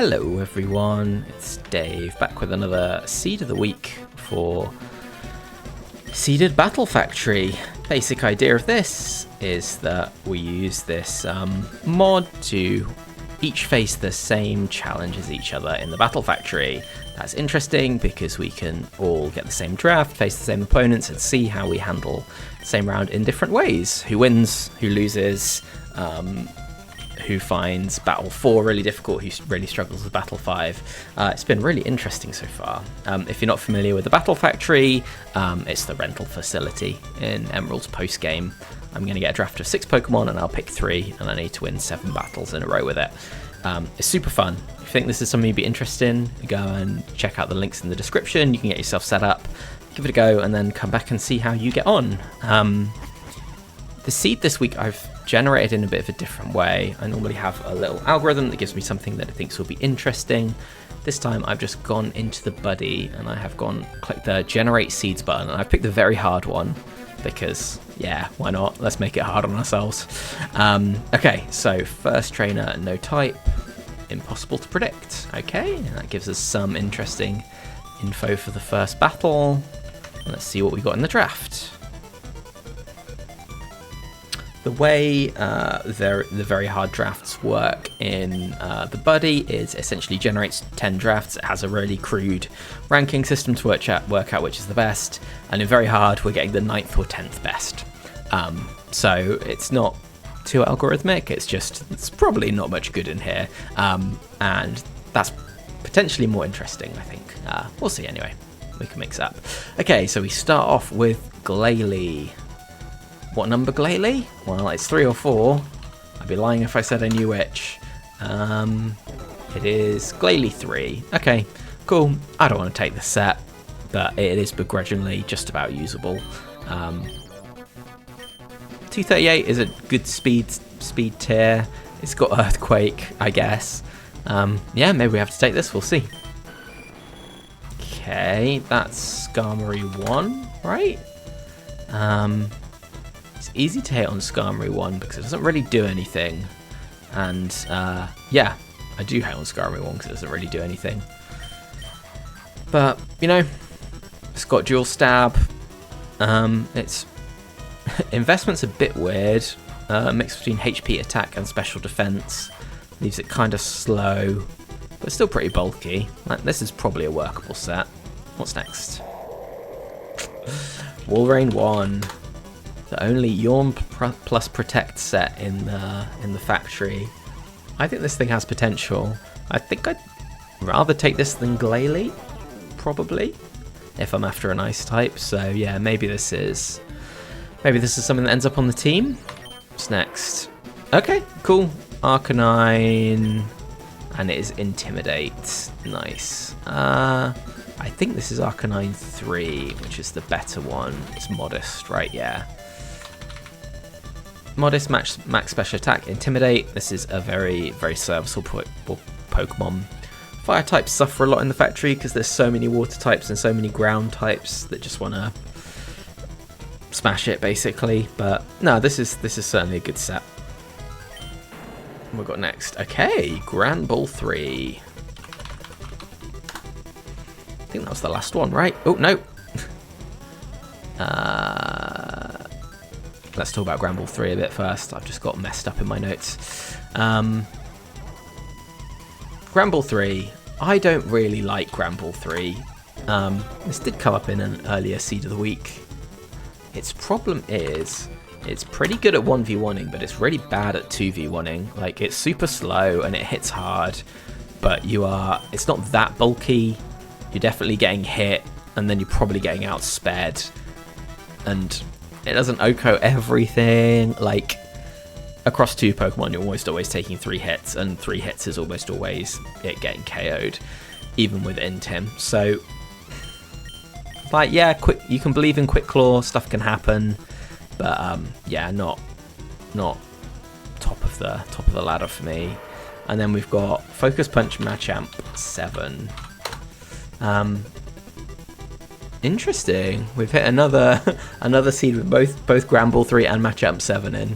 Hello everyone, it's Dave back with another Seed of the Week for Seeded Battle Factory. Basic idea of this is that we use this mod to each face the same challenge as each other in the Battle Factory. That's interesting because we can all get the same draft, face the same opponents and see how we handle the same round in different ways. Who wins, who loses, who finds Battle 4 really difficult, who really struggles with Battle 5. It's been really interesting so far. If you're not familiar with the Battle Factory, it's the rental facility in Emerald's post-game. I'm going to get a draft of 6 Pokemon and I'll pick 3, and I need to win 7 battles in a row with it. It's super fun. If you think this is something you'd be interested in, go and check out the links in the description. You can get yourself set up, give it a go, and then come back and see how you get on. The seed this week I've generated in a bit of a different way. I normally have a little algorithm that gives me something that I think will be interesting. This time I've just gone into the buddy and I have clicked the generate seeds button, and I've picked the very hard one because yeah, why not? Let's make it hard on ourselves. Okay, so first trainer, no type, impossible to predict. Okay, that gives us some interesting info for the first battle. Let's see what we got in the draft. The way the very hard drafts work in the buddy is essentially generates 10 drafts. It has a really crude ranking system to work out which is the best, and in very hard we're getting the 9th or 10th best. So it's not too algorithmic, it's probably not much good in here, and that's potentially more interesting, I think. We'll see anyway, we can mix up. Okay, so we start off with Glalie. What number Glalie? Well, it's 3 or 4. I'd be lying if I said I knew which. It is Glalie 3. Okay, cool. I don't want to take this set, but it is begrudgingly just about usable. 238 is a good speed tier. It's got Earthquake, I guess. Yeah, maybe we have to take this. We'll see. Okay, that's Skarmory 1, right? It's easy to hit on Skarmory 1 because it doesn't really do anything. And yeah, I do hit on Skarmory 1 because it doesn't really do anything. But, you know, it's got dual stab. Its investment's a bit weird. Mix between HP attack and special defense. Leaves it kind of slow, but still pretty bulky. This is probably a workable set. What's next? Walrein 1. The only Yawn plus Protect set in the factory. I think this thing has potential. I think I'd rather take this than Glalie, probably, if I'm after an Ice type. So yeah, maybe this is something that ends up on the team. What's next? Okay, cool. Arcanine, and it is Intimidate. Nice. I think this is Arcanine 3, which is the better one. It's Modest, right? Yeah. Modest, max special attack, Intimidate. This is a very, very serviceable Pokemon. Fire types suffer a lot in the factory because there's so many water types and so many ground types that just want to smash it, basically. But no, this is certainly a good set. What we got next? Okay, Granbull 3. I think that was the last one, right? Oh no. Let's talk about Granbull 3 a bit first. I've just got messed up in my notes. Granbull 3. I don't really like Granbull 3. This did come up in an earlier Seed of the Week. Its problem is it's pretty good at 1v1ing, but it's really bad at 2v1ing. Like, it's super slow and it hits hard, but it's not that bulky. You're definitely getting hit, and then you're probably getting outspared. And it doesn't OHKO everything. Like, across 2 Pokemon, you're almost always taking 3 hits, and 3 hits is almost always it getting KO'd, even with Intim. So, like, yeah, you can believe in Quick Claw, stuff can happen, but yeah, not top of the ladder for me. And then we've got Focus Punch Machamp 7. Interesting. We've hit another seed with both Granbull 3 and Machamp 7 in.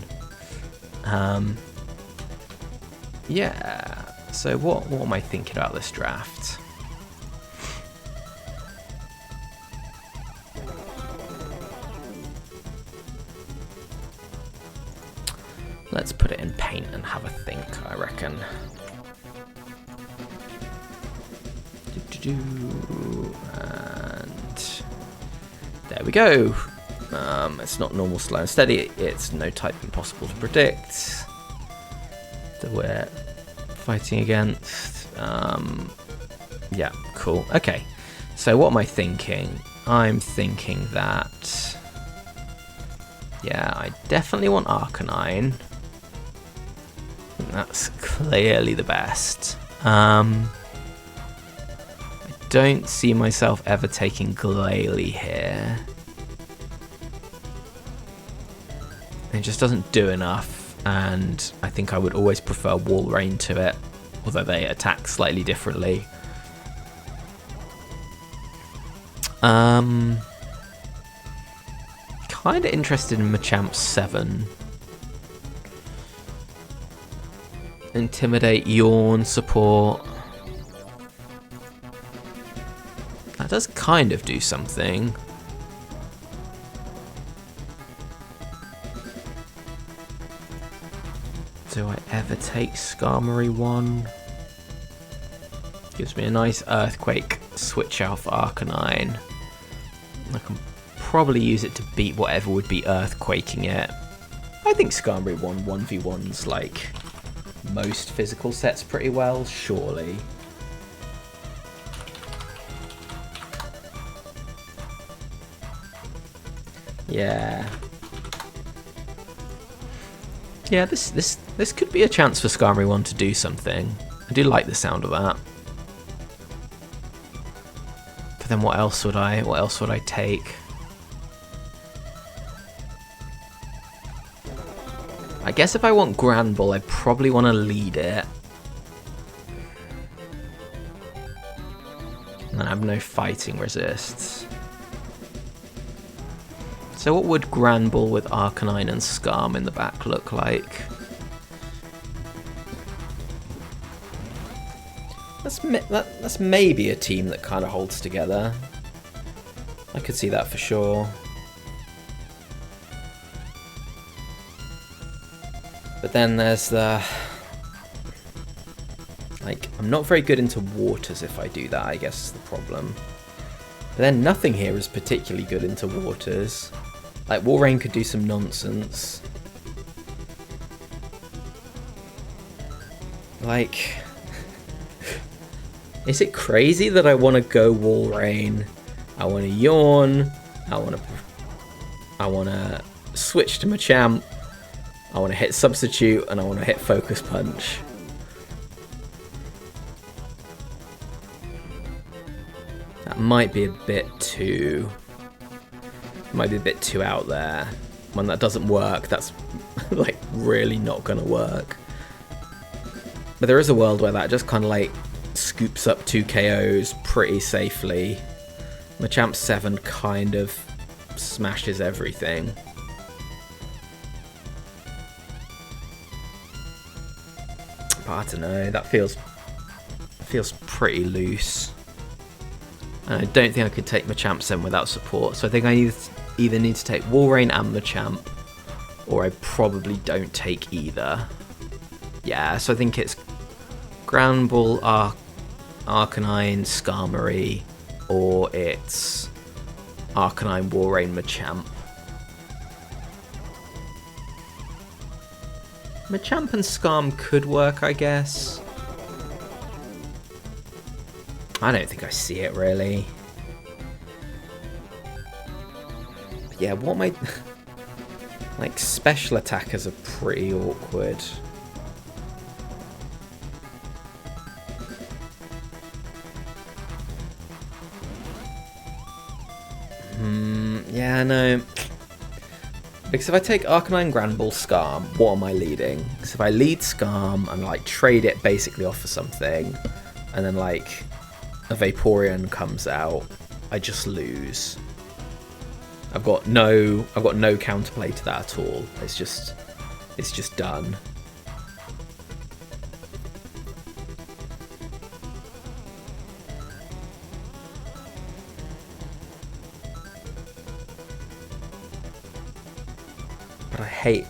Yeah. So what am I thinking about this draft? Let's put it in paint and have a think, I reckon. And there we go. It's not normal, slow and steady. It's no type impossible to predict that we're fighting against. Yeah, cool. Okay, so what am I thinking? I'm thinking that, yeah, I definitely want Arcanine. That's clearly the best. I don't see myself ever taking Glalie here. It just doesn't do enough, and I think I would always prefer Walrein to it, although they attack slightly differently. Kind of interested in Machamp 7. Intimidate, Yawn, support. That does kind of do something. Do I ever take Skarmory 1? Gives me a nice Earthquake switch out for Arcanine. I can probably use it to beat whatever would be Earthquaking it. I think Skarmory 1 1v1's like most physical sets pretty well, surely. Yeah. Yeah, this could be a chance for Skarmory 1 to do something. I do like the sound of that. But then what else would I take? I guess if I want Granbull, I probably want to lead it. And I have no fighting resists. So what would Granbull with Arcanine and Skarm in the back look like? That's maybe a team that kind of holds together. I could see that for sure. But then there's the... like, I'm not very good into waters if I do that, I guess is the problem. But then nothing here is particularly good into waters. Like, Walrein could do some nonsense. Like... is it crazy that I want to go Walrein? I want to Yawn. I want to switch to Machamp. I want to hit Substitute, and I want to hit Focus Punch. That might be a bit too... might be a bit too out there. When that doesn't work, that's like really not going to work. But there is a world where that just kind of like scoops up 2 KOs pretty safely. Machamp 7 kind of smashes everything. But I don't know, that feels pretty loose. And I don't think I could take Machamp 7 without support, so I think I either need to take Walrein and Machamp, or I probably don't take either. Yeah, so I think it's Granbull, Arcanine, Skarmory, or it's Arcanine, Walrein, Machamp. Machamp and Skarm could work, I guess. I don't think I see it, really. But yeah, what my... like, special attackers are pretty awkward. Yeah, no. Because if I take Arcanine, Granbull, Skarm, what am I leading? Because if I lead Skarm and like trade it basically off for something, and then like a Vaporeon comes out, I just lose. I've got no counterplay to that at all. It's just done. I hate,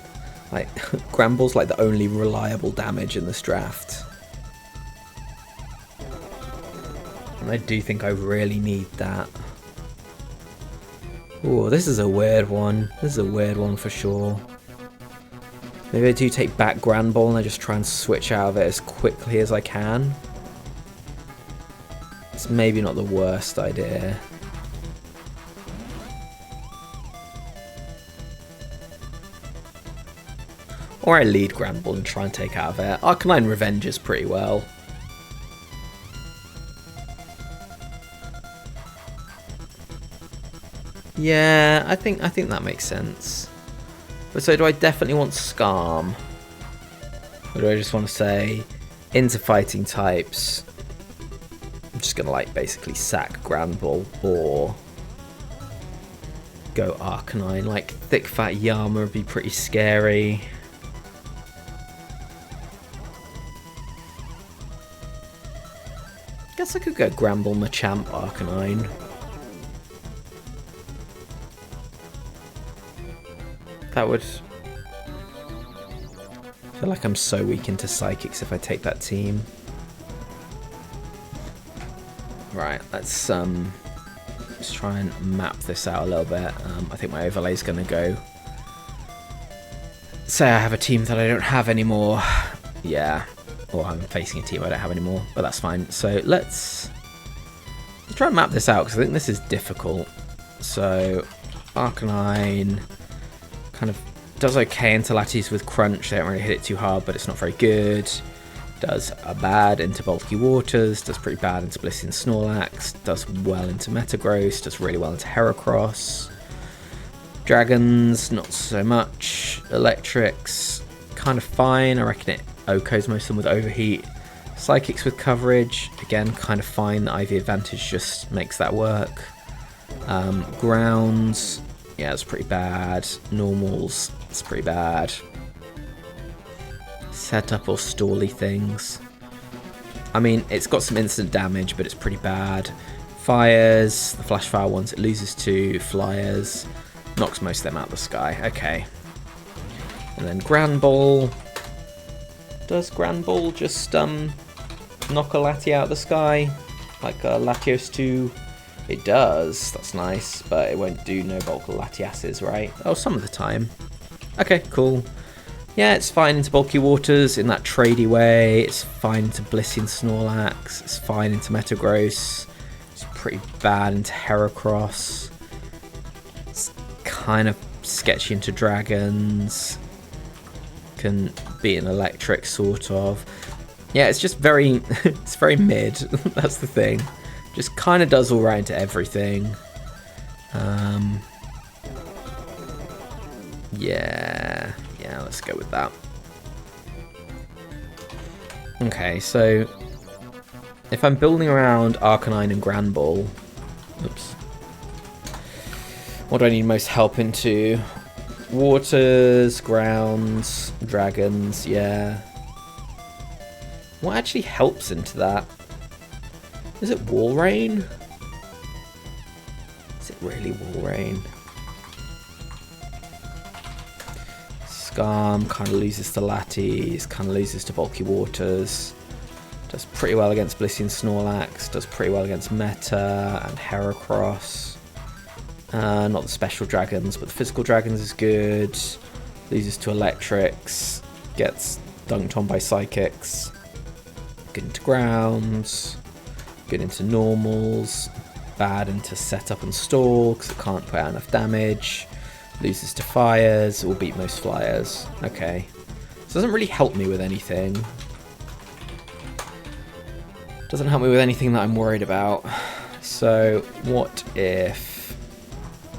like, Granbull's like the only reliable damage in this draft. And I do think I really need that. Ooh, this is a weird one. This is a weird one for sure. Maybe I do take back Granbull and I just try and switch out of it as quickly as I can. It's maybe not the worst idea. Or I lead Granbull and try and take out of it. Arcanine revenges pretty well. Yeah, I think that makes sense. But so do I definitely want Skarm? Or do I just want to say into fighting types? I'm just gonna like basically sack Granbull or go Arcanine. Like thick fat Yama would be pretty scary. Guess I could go Granbull, Machamp, Arcanine. That would... I feel like I'm so weak into Psychics if I take that team. Right, let's try and map this out a little bit. I think my overlay is going to go... Say I have a team that I don't have anymore. Yeah. Or I'm facing a team I don't have anymore, but that's fine. So let's try and map this out, because I think this is difficult. So Arcanine kind of does okay into Latias with Crunch. They don't really hit it too hard, but it's not very good. Does bad into Bulky Waters, does pretty bad into Blissey and Snorlax, does well into Metagross, does really well into Heracross. Dragons, not so much. Electrics, kind of fine. I reckon it OHKOs most of them with Overheat. Psychics with coverage, again, kind of fine. The IV advantage just makes that work. Grounds, yeah, it's pretty bad. Normals, it's pretty bad. Setup or stally things. I mean, it's got some instant damage, but it's pretty bad. Fires, the Flash Fire ones, it loses to. Flyers, knocks most of them out of the sky. Okay. And then Granbull. Does Granbull just knock a Lati out of the sky? Like a Latios 2? It does, that's nice, but it won't do no bulk Latiases, right? Oh, some of the time. Okay, cool. Yeah, it's fine into Bulky Waters in that tradey way. It's fine into Blissey and Snorlax. It's fine into Metagross. It's pretty bad into Heracross. It's kind of sketchy into Dragons. Can be an Electric, sort of. Yeah, it's just very... it's very mid. That's the thing. Just kind of does all right into everything. Yeah, let's go with that. Okay, so if I'm building around Arcanine and Granbull, oops, what do I need most help into? Waters, grounds, dragons, yeah. What actually helps into that? Is it Walrein? Is it really Walrein? Skarm kind of loses to Latias, kind of loses to Bulky Waters. Does pretty well against Blissey and Snorlax. Does pretty well against Meta and Heracross. Not the special dragons, but the physical dragons is good. Loses to Electrics. Gets dunked on by Psychics. Good into grounds. Good into normals. Bad into setup and stall because it can't put out enough damage. Loses to fires. Will beat most flyers. Okay. This doesn't really help me with anything. Doesn't help me with anything that I'm worried about. So what if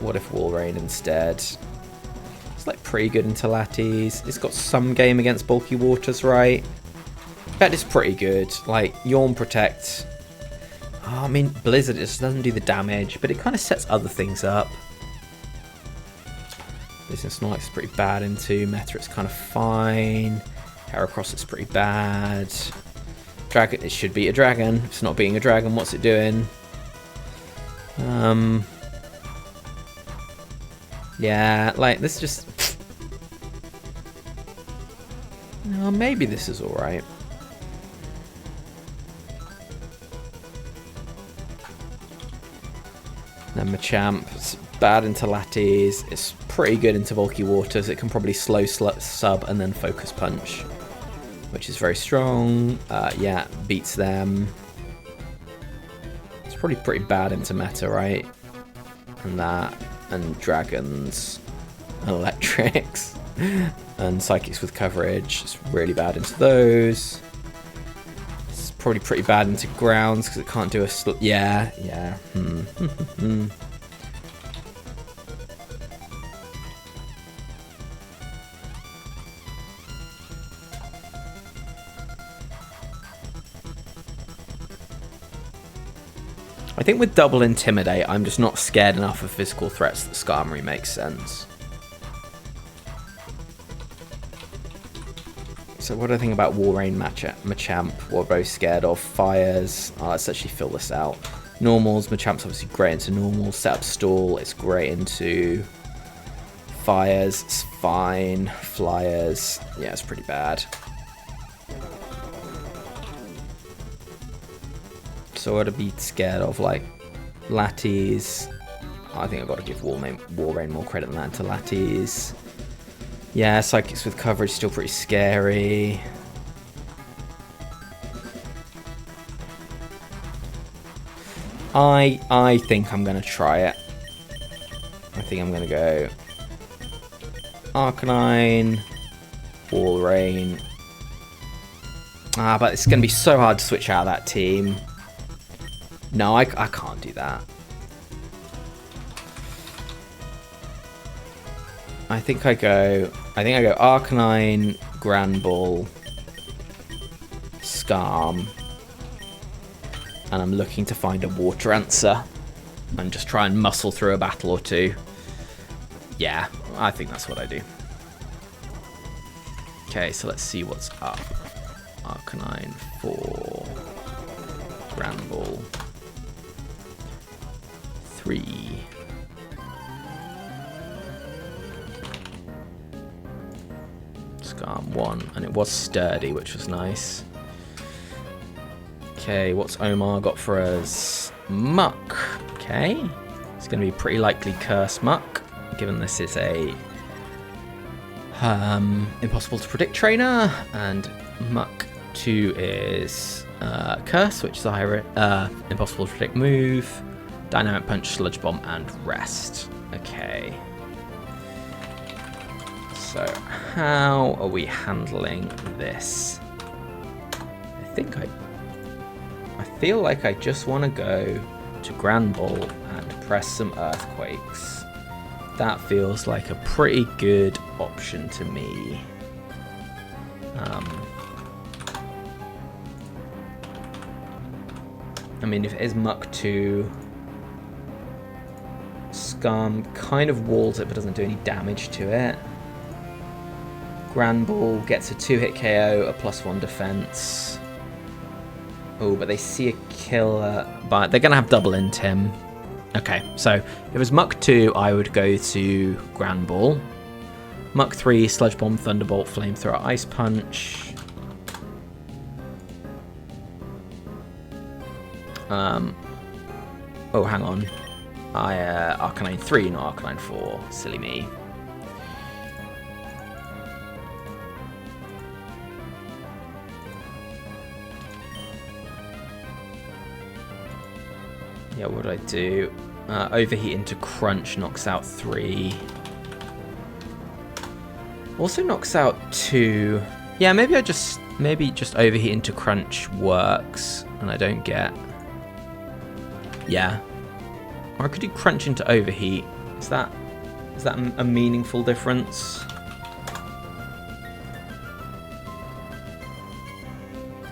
Walrein instead? It's like pretty good into Latias. It's got some game against Bulky Waters, right? That is pretty good. Like Yawn Protect. Oh, I mean Blizzard just doesn't do the damage, but it kind of sets other things up. This Snorlax is pretty bad into. Meta it's kind of fine. Heracross is pretty bad. Dragon, it should beat a dragon. If it's not beating a dragon, what's it doing? Yeah, like this just Maybe this is alright. Then Machamp, it's bad into Lattes, it's pretty good into Bulky Waters. It can probably slow sub and then Focus Punch, which is very strong. Yeah, beats them. It's probably pretty bad into Meta, right? And that, and Dragons, and Electrics, and Psychics with coverage. It's really bad into those. It's probably pretty bad into Grounds because it can't do a yeah. I think with double Intimidate, I'm just not scared enough of physical threats that Skarmory makes sense. So what do I think about Walrein, Machamp? What we're both scared of. Fires. Let's actually fill this out. Normals. Machamp's obviously great into normals. Set up stall. It's great into fires. It's fine. Flyers. Yeah, it's pretty bad. So I'd be scared of like Lattes. I think I've got to give Walrein more credit than that to Lattes. Yeah, Psychics with coverage still pretty scary. I think I'm gonna try it. I think I'm gonna go Arcanine, Walrein. But it's gonna be so hard to switch out of that team. No, I can't do that. I think I go Arcanine, Granbull, Skarm, and I'm looking to find a water answer and just try and muscle through a battle or two. Yeah, I think that's what I do. Okay, so let's see what's up. Arcanine 4, Granbull 3. Skarm 1, and it was sturdy, which was nice. Okay, what's Omar got for us? Muck. Okay, it's going to be pretty likely Curse Muck, given this is a impossible to predict trainer, and Muck 2 is Curse, which is a high impossible to predict move. Dynamic Punch, Sludge Bomb, and Rest. Okay. So, how are we handling this? I feel like I just want to go to Granbull and press some Earthquakes. That feels like a pretty good option to me. I mean, if it is Muck 2, Skarm kind of walls it but doesn't do any damage to it. Granbull gets a 2-hit KO, a +1 defense. Oh, but they see a killer, but they're going to have double Intim. Okay, so if it was Muck 2, I would go to Granbull. Muck 3, Sludge Bomb, Thunderbolt, Flamethrower, Ice Punch. Oh, hang on. Arcanine 3, not Arcanine 4. Silly me. Yeah, what do I do? Overheat into Crunch knocks out 3. Also knocks out 2. Yeah, maybe just Overheat into Crunch works, and I don't get. Yeah. Or I could do Crunch into Overheat. Is that a meaningful difference?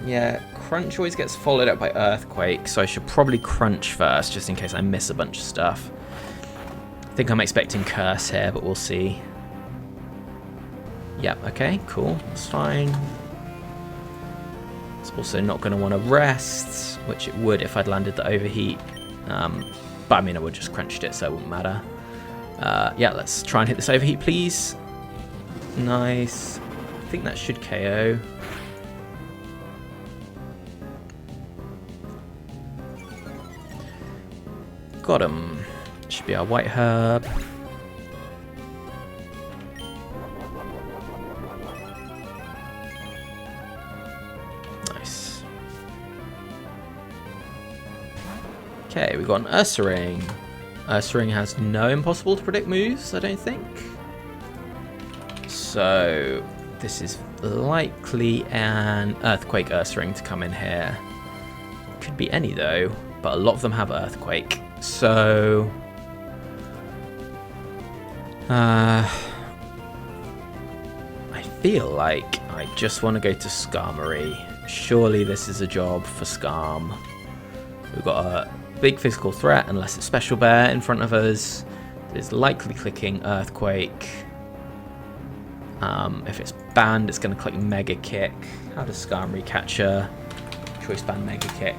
Yeah, Crunch always gets followed up by Earthquake, so I should probably Crunch first, just in case I miss a bunch of stuff. I think I'm expecting Curse here, but we'll see. Yep, okay, cool, that's fine. It's also not going to want to rest, which it would if I'd landed the Overheat. But I mean, I would just crunched it, so it wouldn't matter. Yeah, let's try and hit this Overheat, please. Nice. think that should KO. Got him. Should be our white herb. Nice. Okay, we got an Ursaring. Ursaring has no impossible to predict moves, I don't think. So this is likely an Earthquake Ursaring to come in here. Could be any though, but a lot of them have Earthquake. So I feel like I just want to go to Skarmory. Surely this is a job for Skarm. We've got a big physical threat, unless it's Special Bear in front of us. It's likely clicking Earthquake. If it's banned, it's going to click Mega Kick. How does Skarmory catch a choice band Mega Kick?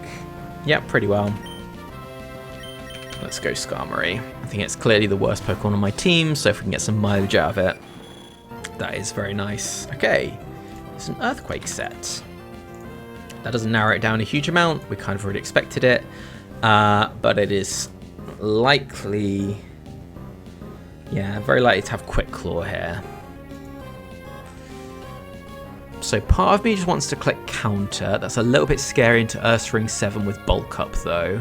Yep, pretty well. Let's go Skarmory. I think it's clearly the worst Pokemon on my team, so if we can get some mileage out of it, that is very nice. Okay, it's an Earthquake set. That doesn't narrow it down a huge amount. We kind of already expected it, but it is likely, yeah, very likely to have Quick Claw here. So part of me just wants to click Counter. That's a little bit scary into Ursaring 7 with Bulk Up though.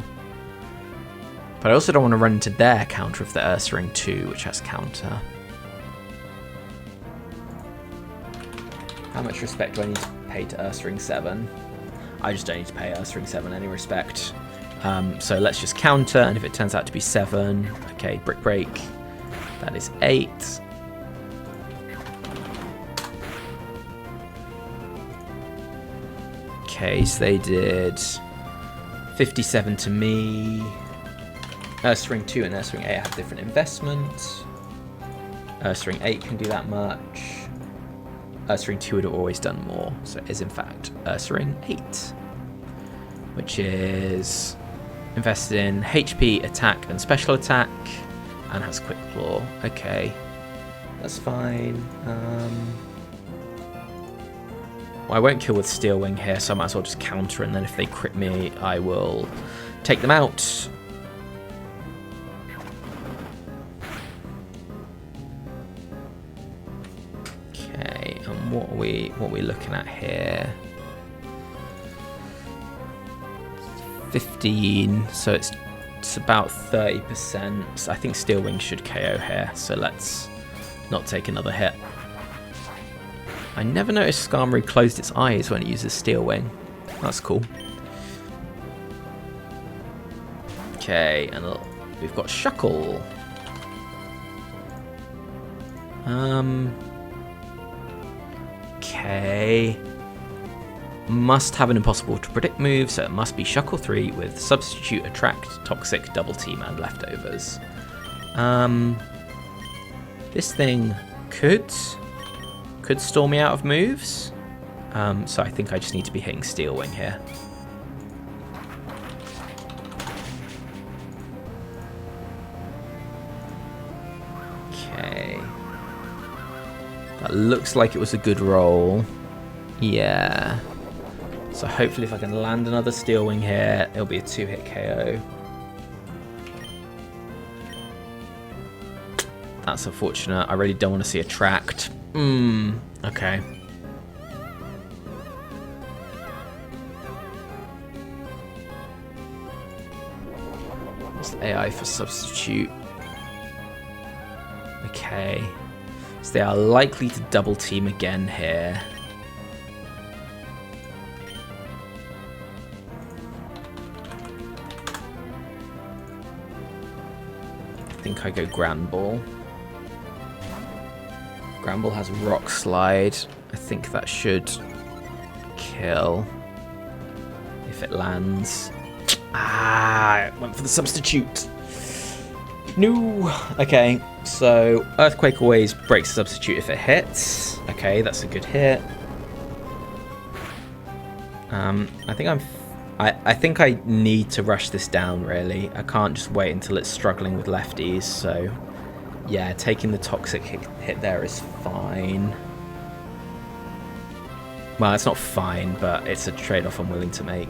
But I also don't want to run into their counter of the Ursaring 2, which has Counter. How much respect do I need to pay to Ursaring 7? I just don't need to pay Ursaring 7 any respect. So let's just Counter, and if it turns out to be 7, okay, Brick Break. That is 8. Okay, so they did 57 to me. Ursaring 2 and Ursaring 8 have different investments. Ursaring 8 can do that much. Ursaring 2 would have always done more, so it is in fact Ursaring 8, which is invested in HP, attack, and special attack, and has Quick Claw. Okay, that's fine. Well, I won't kill with Steel Wing here, so I might as well just counter, and then if they crit me, I will take them out. Okay, and what are we looking at here? 15, so it's about 30%. I think Steel Wing should KO here, so let's not take another hit. I never noticed Skarmory closed its eyes when it uses Steel Wing. That's cool. Okay, and we've got Shuckle. Okay. Must have an impossible to predict move, so it must be Shuckle 3 with Substitute, Attract, Toxic, Double Team, and Leftovers. This thing could stall me out of moves, so I think I just need to be hitting Steel Wing here. Okay. That looks like it was a good roll. Yeah. So hopefully if I can land another Steel Wing here, it'll be a 2-hit KO. That's unfortunate. I really don't want to see Attract. Okay. What's the AI for Substitute? Okay. So they are likely to double team again here. I think I go Granbull. Granbull has Rock Slide. I think that should kill if it lands. Ah, it went for the substitute. No. Okay, so Earthquake always breaks the substitute if it hits. Okay, that's a good hit. I think I need to rush this down, really. I can't just wait until it's struggling with lefties, so yeah, taking the Toxic hit there is fine. Well, it's not fine, but it's a trade-off I'm willing to make.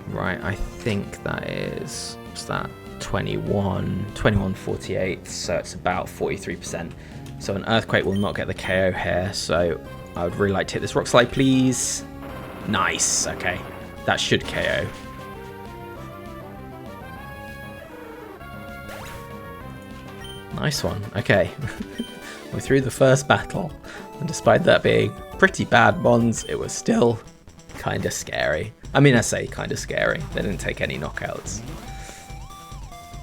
Right, I think that is, what's that, 21.48, so it's about 43%. So an Earthquake will not get the KO here, so I would really like to hit this Rock Slide, please. Nice, okay. That should KO. Nice one, okay. We're through the first battle, and despite that being pretty bad mons, it was still kind of scary. I mean, I say kind of scary. They didn't take any knockouts.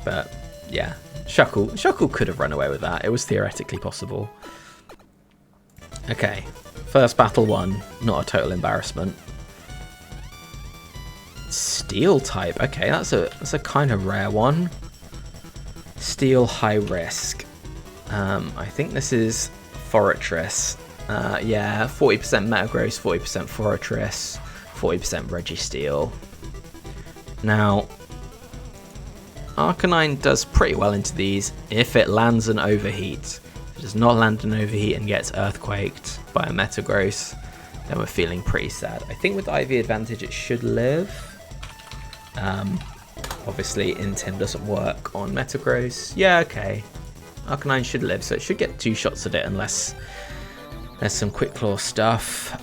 But, yeah. Shuckle could have run away with that. It was theoretically possible. Okay. First battle won. Not a total embarrassment. Steel type. Okay, that's a kind of rare one. Steel high risk. I think this is Fortress. Yeah, 40% Metagross, 40% Fortress, 40% Registeel. Now, Arcanine does pretty well into these if it lands an Overheat. If it does not land an Overheat and gets Earthquaked by a Metagross, then we're feeling pretty sad. I think with IV advantage it should live. Obviously Intim doesn't work on Metagross. Yeah, okay. Arcanine should live, so it should get 2 shots at it unless there's some Quick Claw stuff.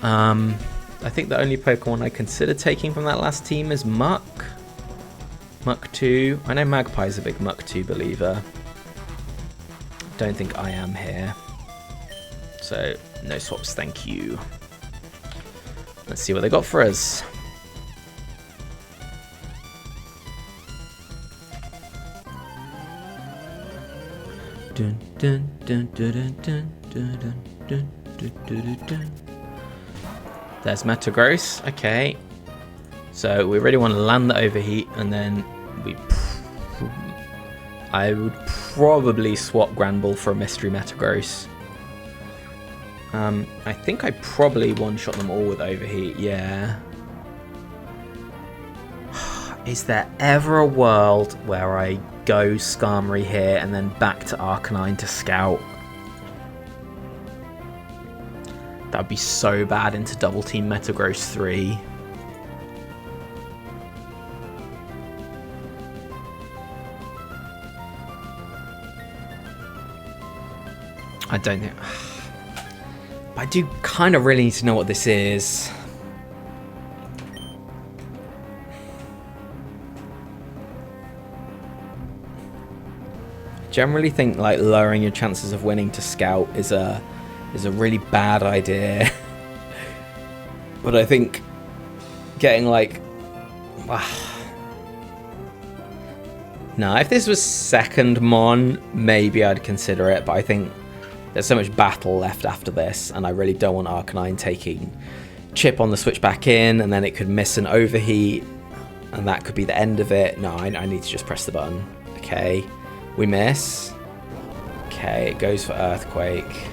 I think the only Pokemon I consider taking from that last team is Muck. Muck 2. I know Magpie's a big Muck 2 believer. Don't think I am here. So, no swaps, thank you. Let's see what they got for us. Dun, dun, dun, dun, dun, dun, dun, dun, dun, dun, dun. There's Metagross, okay. So we really want to land the Overheat, and then I would probably swap Granbull for a Mystery Metagross. I think I probably one-shot them all with Overheat, yeah. Is there ever a world where I go Skarmory here and then back to Arcanine to scout? That would be so bad into Double Team Metagross 3. I don't think... But I do kind of really need to know what this is. Generally think like lowering your chances of winning to scout is a really bad idea. But I think getting like no, if this was second Mon, maybe I'd consider it, but I think there's so much battle left after this, and I really don't want Arcanine taking Chip on the switch back in, and then it could miss an Overheat, and that could be the end of it. No, I need to just press the button. Okay. We miss. Okay, it goes for Earthquake.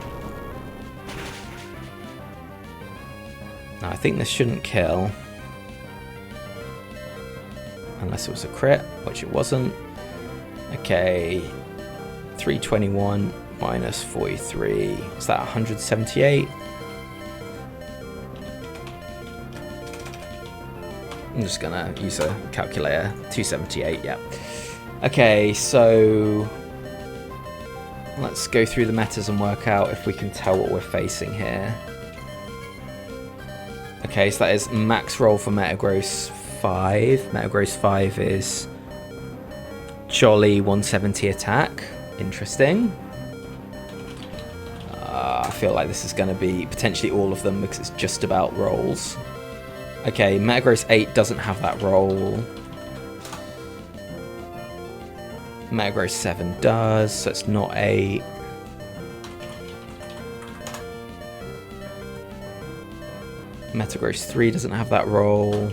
Now, I think this shouldn't kill. Unless it was a crit, which it wasn't. Okay. 321 minus 43. Is that 178? I'm just gonna use a calculator. 278, yeah. Okay, so let's go through the metas and work out if we can tell what we're facing here. Okay, so that is max roll for Metagross 5. Metagross 5 is Jolly 170 attack. Interesting. I feel like this is going to be potentially all of them because it's just about rolls. Okay, Metagross 8 doesn't have that roll. Metagross 7 does, so it's not 8. Metagross 3 doesn't have that roll.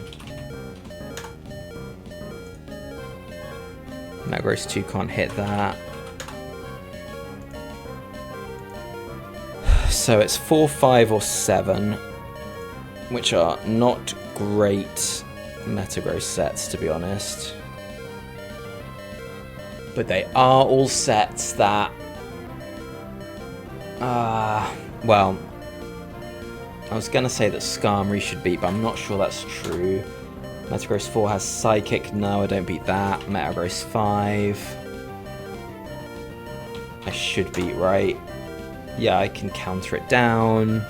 Metagross 2 can't hit that. So it's 4, 5, or 7, which are not great Metagross sets, to be honest. But they are all sets that Well, I was going to say that Skarmory should beat, but I'm not sure that's true. Metagross 4 has Psychic. No, I don't beat that. Metagross 5. I should beat, right? Yeah, I can counter it down.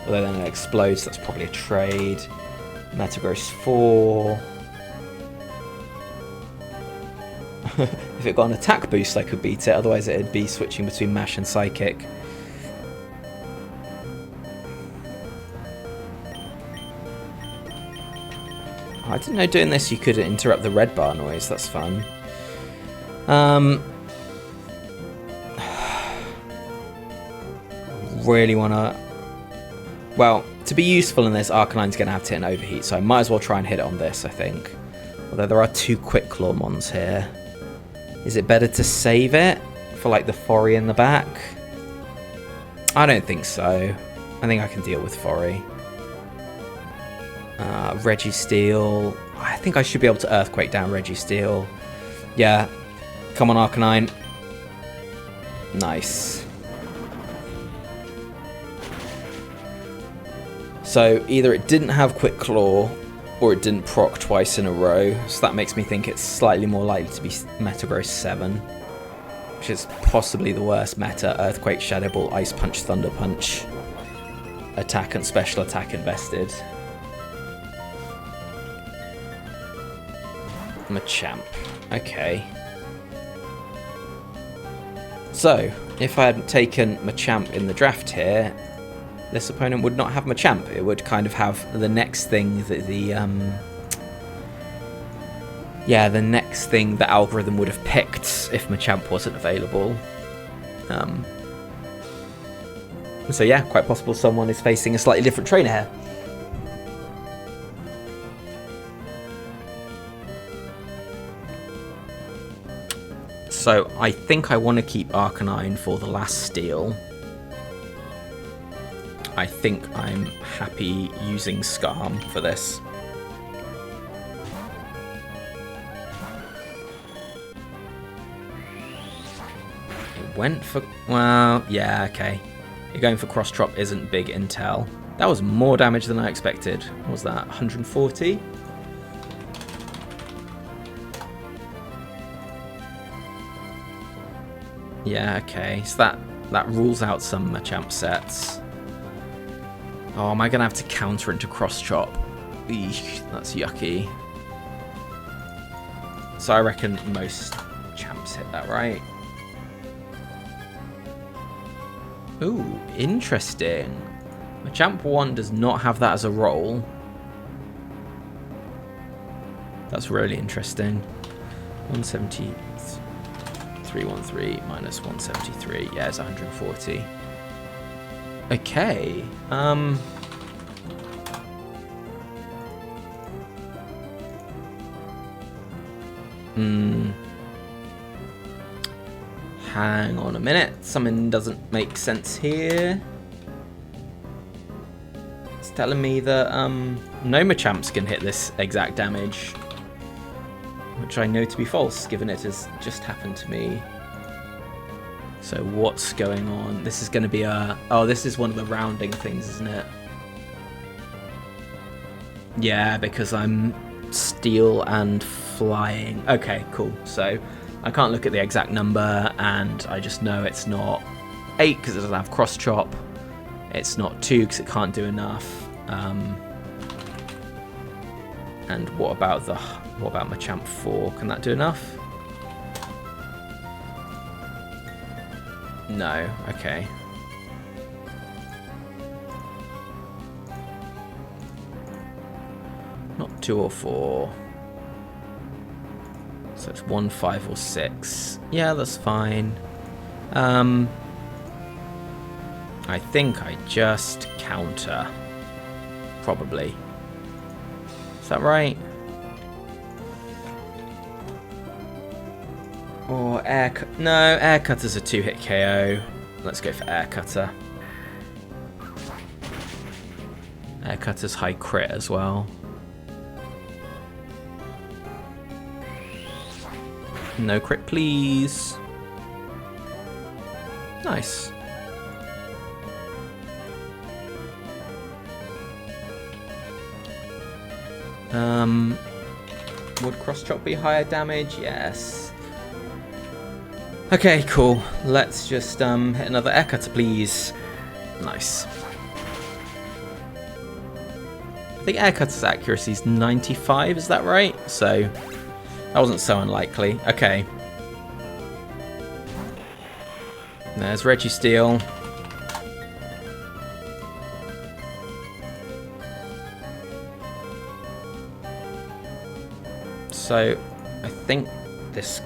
Although then it explodes, that's probably a trade. Metagross 4. If it got an attack boost, I could beat it. Otherwise, it'd be switching between Mash and Psychic. I didn't know doing this you could interrupt the red bar noise. That's fun. Really want to... Well, to be useful in this, Arcanine's going to have to hit an Overheat, so I might as well try and hit it on this, I think. Although there are 2 Quick Claw mons here. Is it better to save it for, like, the Fori in the back? I don't think so. I think I can deal with Fori. Registeel. I think I should be able to Earthquake down Registeel. Yeah. Come on, Arcanine. Nice. So either it didn't have Quick Claw, or it didn't proc twice in a row. So that makes me think it's slightly more likely to be Metagross 7. Which is possibly the worst meta. Earthquake, Shadow Ball, Ice Punch, Thunder Punch. Attack and special attack invested. Machamp. Okay. So, if I hadn't taken Machamp in the draft here, this opponent would not have Machamp. It would kind of have the next thing that the next thing the algorithm would have picked if Machamp wasn't available. So yeah, quite possible someone is facing a slightly different trainer here. So I think I want to keep Arcanine for the last steal. I think I'm happy using Skarm for this. It went for... well, yeah, okay. You're going for Cross Chop isn't big intel. That was more damage than I expected. What was that? 140? Yeah, okay. So that rules out some Machamp sets. Oh, am I going to have to counter into Cross Chop? Eesh, that's yucky. So I reckon most champs hit that, right? Ooh, interesting. Machamp 1 does not have that as a roll. That's really interesting. 170... 313 minus 173. Yeah, it's 140. Okay. Hang on a minute. Something doesn't make sense here. It's telling me that no Machamps can hit this exact damage. Which I know to be false, given it has just happened to me. So what's going on? This is going to be a... oh, this is one of the rounding things, isn't it? Yeah, because I'm steel and flying. Okay, cool. So I can't look at the exact number, and I just know it's not 8 because it doesn't have Cross Chop. It's not 2 because it can't do enough. And what about Machamp 4? Can that do enough? No. Okay. Not 2 or 4. So it's 1, 5, or 6. Yeah, that's fine. I think I just counter. Probably. Is that right? Or Air Cutter. No, Air Cutter's a 2-hit KO. Let's go for Air Cutter. Air Cutter's high crit as well. No crit, please. Nice. Would cross chop be higher damage? Yes. Okay, cool. Let's just hit another air cutter, please. Nice. I think air cutter's accuracy is 95, is that right? So that wasn't so unlikely. Okay. There's Registeel. So I think this...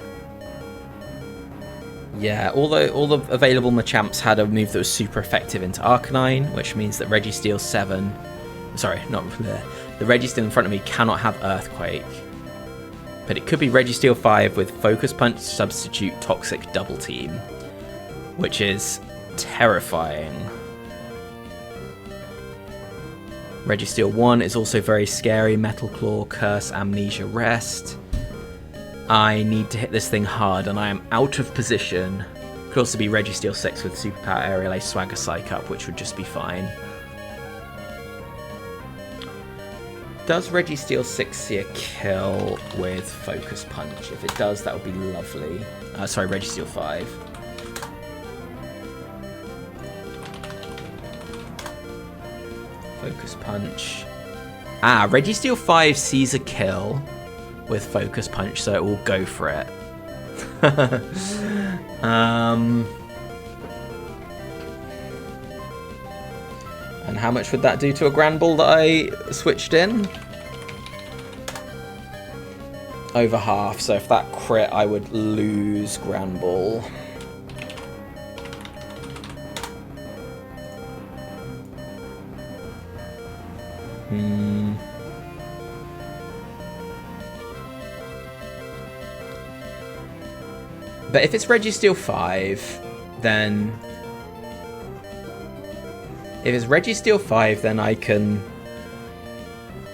Yeah, all the available Machamps had a move that was super effective into Arcanine, which means that Registeel 7... Sorry, not there. The Registeel in front of me cannot have Earthquake. But it could be Registeel 5 with Focus Punch, Substitute, Toxic, Double Team. Which is terrifying. Registeel 1 is also very scary. Metal Claw, Curse, Amnesia, Rest. I need to hit this thing hard and I am out of position. Could also be Registeel 6 with Superpower Aerial Ace, Swagger Psych Up, which would just be fine. Does Registeel 6 see a kill with Focus Punch? If it does, that would be lovely. Sorry, Registeel 5. Focus Punch. Registeel 5 sees a kill with Focus Punch, so it will go for it. And how much would that do to a Grand Ball that I switched in? Over half, so if that crit, I would lose Grand Ball. But if it's Registeel 5, then... If it's Registeel 5, then I can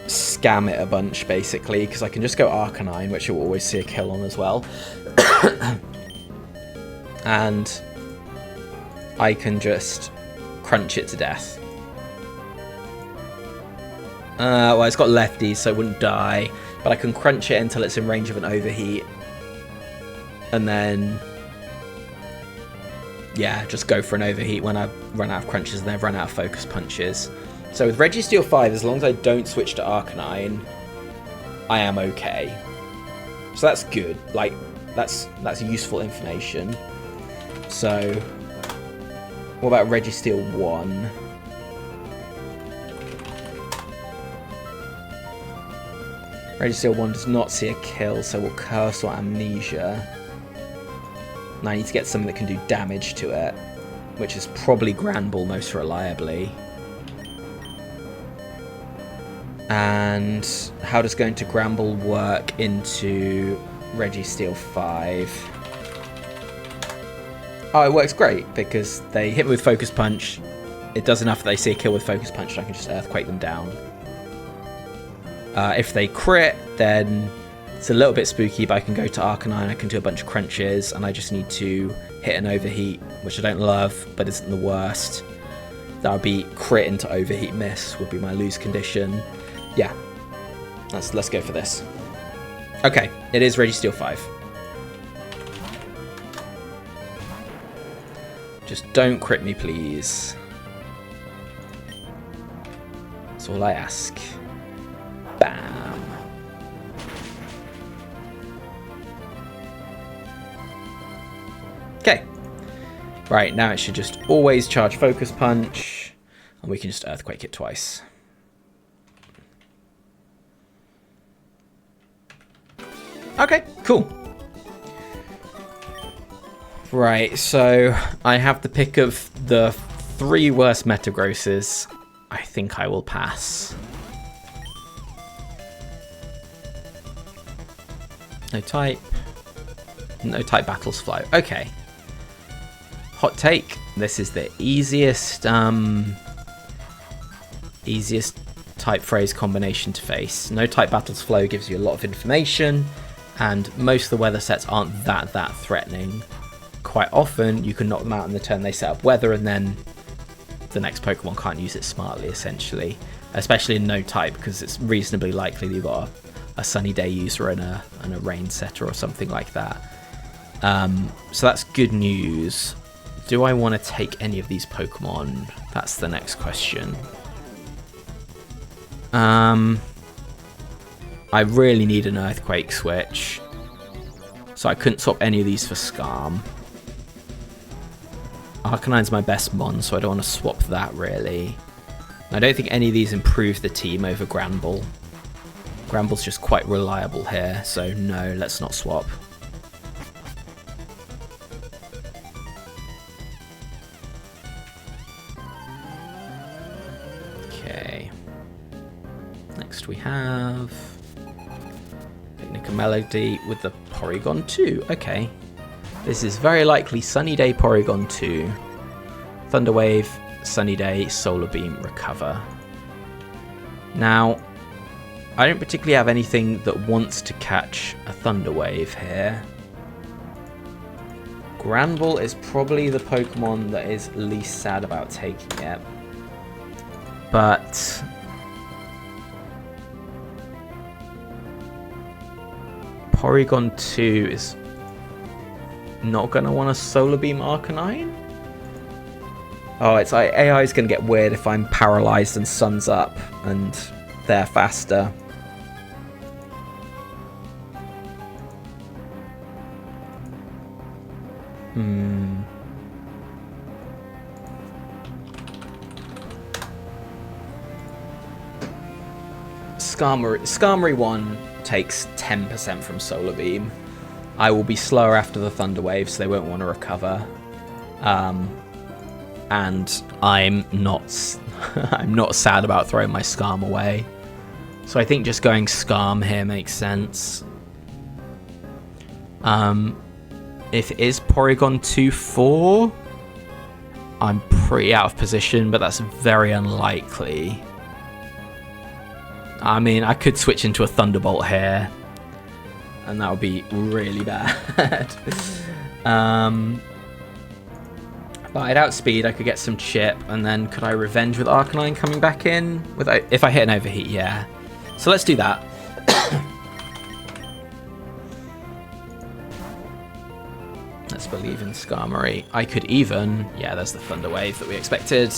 scam it a bunch, basically, because I can just go Arcanine, which will always see a kill on as well. And I can just crunch it to death. Well, it's got lefties, so it wouldn't die, but I can crunch it until it's in range of an overheat. And then, yeah, just go for an overheat when I run out of crunches and then run out of focus punches. So with Registeel 5, as long as I don't switch to Arcanine, I am okay. So that's good. Like, that's useful information. So, what about Registeel 1? Registeel 1 does not see a kill, so we'll Curse or Amnesia. And I need to get something that can do damage to it, which is probably Grand Ball most reliably. And how does going to Grand Ball work into Registeel 5? Oh, it works great, because they hit me with Focus Punch. It does enough that they see a kill with Focus Punch, and I can just Earthquake them down. If they crit, then it's a little bit spooky, but I can go to Arcanine, I can do a bunch of crunches, and I just need to hit an overheat, which I don't love, but isn't the worst. That would be crit into overheat miss, would be my lose condition. Yeah, let's go for this. Okay, it is Registeel 5. Just don't crit me, please. That's all I ask. Bam. Okay. Right, now it should just always charge Focus Punch, and we can just Earthquake it twice. Okay, cool. Right, so I have the pick of the 3 worst Metagrosses. I think I will pass. No type. No type battles flow. Okay. Hot take. This is the easiest easiest type phrase combination to face. No type battles flow gives you a lot of information, and most of the weather sets aren't that threatening. Quite often you can knock them out in the turn they set up weather, and then the next Pokemon can't use it smartly, essentially. Especially in no type, because it's reasonably likely that you've got a Sunny Day user and a Rain Setter or something like that. So that's good news. Do I want to take any of these Pokemon? That's the next question. I really need an Earthquake switch. So I couldn't swap any of these for Skarm. Arcanine's my best mon, so I don't want to swap that really. I don't think any of these improve the team over Granbull. Granbull's just quite reliable here, so no, let's not swap. Okay. Next we have Picnic and Melody with the Porygon 2. Okay. This is very likely Sunny Day Porygon 2. Thunder Wave, Sunny Day, Solar Beam, Recover. Now, I don't particularly have anything that wants to catch a Thunder Wave here. Granbull is probably the Pokemon that is least sad about taking it. But Porygon 2 is not going to want a Solar Beam Arcanine? Oh, it's like AI is going to get weird if I'm paralyzed and Sun's up and they're faster. Skarmory 1 takes 10% from Solar Beam. I will be slower after the Thunder Wave, so they won't want to recover. And I'm not sad about throwing my Skarm away. So I think just going Skarm here makes sense. If it is Porygon 2-4, I'm pretty out of position, but that's very unlikely. I mean, I could switch into a Thunderbolt here, and that would be really bad. But I'd outspeed, I could get some chip, and then could I revenge with Arcanine coming back in? If I hit an overheat, yeah. So let's do that. Let's believe in Skarmory. I could even... Yeah, there's the Thunder Wave that we expected.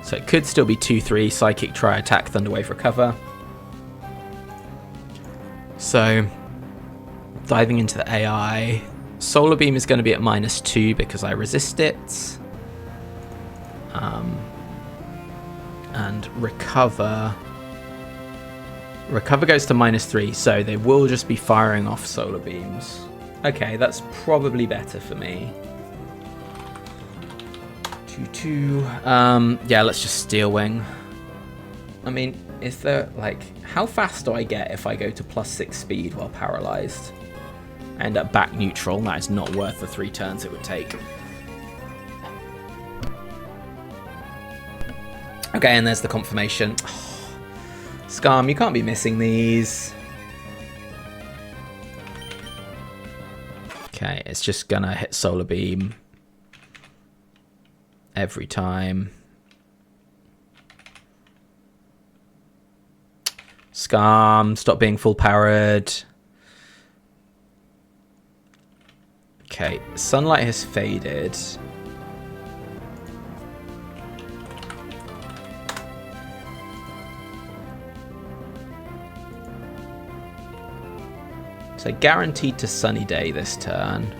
So it could still be 2-3, Psychic, Try, Attack, Thunder Wave, Recover. So, diving into the AI, Solar Beam is going to be at -2 because I resist it. And Recover goes to -3, so they will just be firing off Solar Beams. Okay, that's probably better for me. 2-2. Yeah, let's just Steel Wing. I mean, is there, like, how fast do I get if I go to +6 speed while paralyzed? I end up back neutral. That is not worth the 3 turns it would take. Okay, and there's the confirmation. Oh, Skarm, you can't be missing these. Okay, it's just gonna hit Solar Beam every time. Skarm, stop being full powered. Okay, Sunlight has faded. So guaranteed to Sunny Day this turn.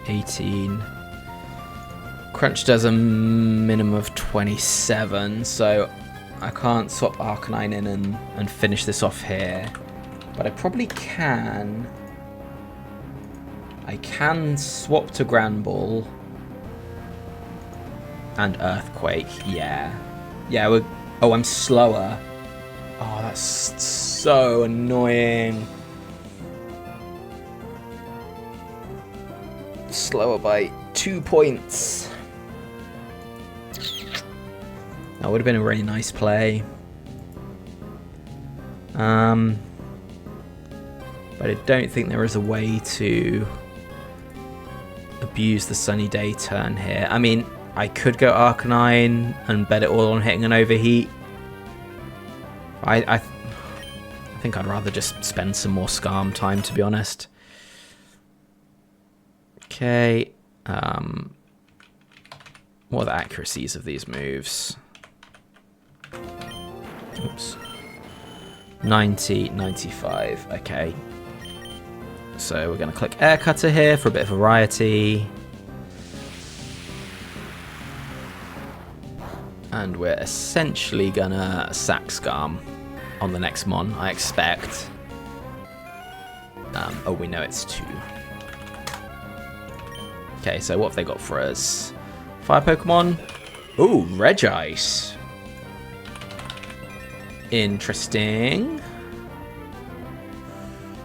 18. Crunch does a minimum of 27, so I can't swap Arcanine in and finish this off here. But I probably can. I can swap to Granbull. And Earthquake, yeah. Yeah, oh, I'm slower. Oh, that's so annoying. Slower by 2 points. That would have been a really nice play. But I don't think there is a way to abuse the sunny day turn here. I mean, I could go Arcanine and bet it all on hitting an overheat. I think I'd rather just spend some more Scarm time, to be honest. Okay. What are the accuracies of these moves? Oops. 90, 95. Okay. So we're going to click Air Cutter here for a bit of variety. And we're essentially going to sack Scarm on the next Mon, I expect. Oh, we know it's 2. Okay, so what have they got for us? Fire Pokemon. Ooh, Regice. Interesting.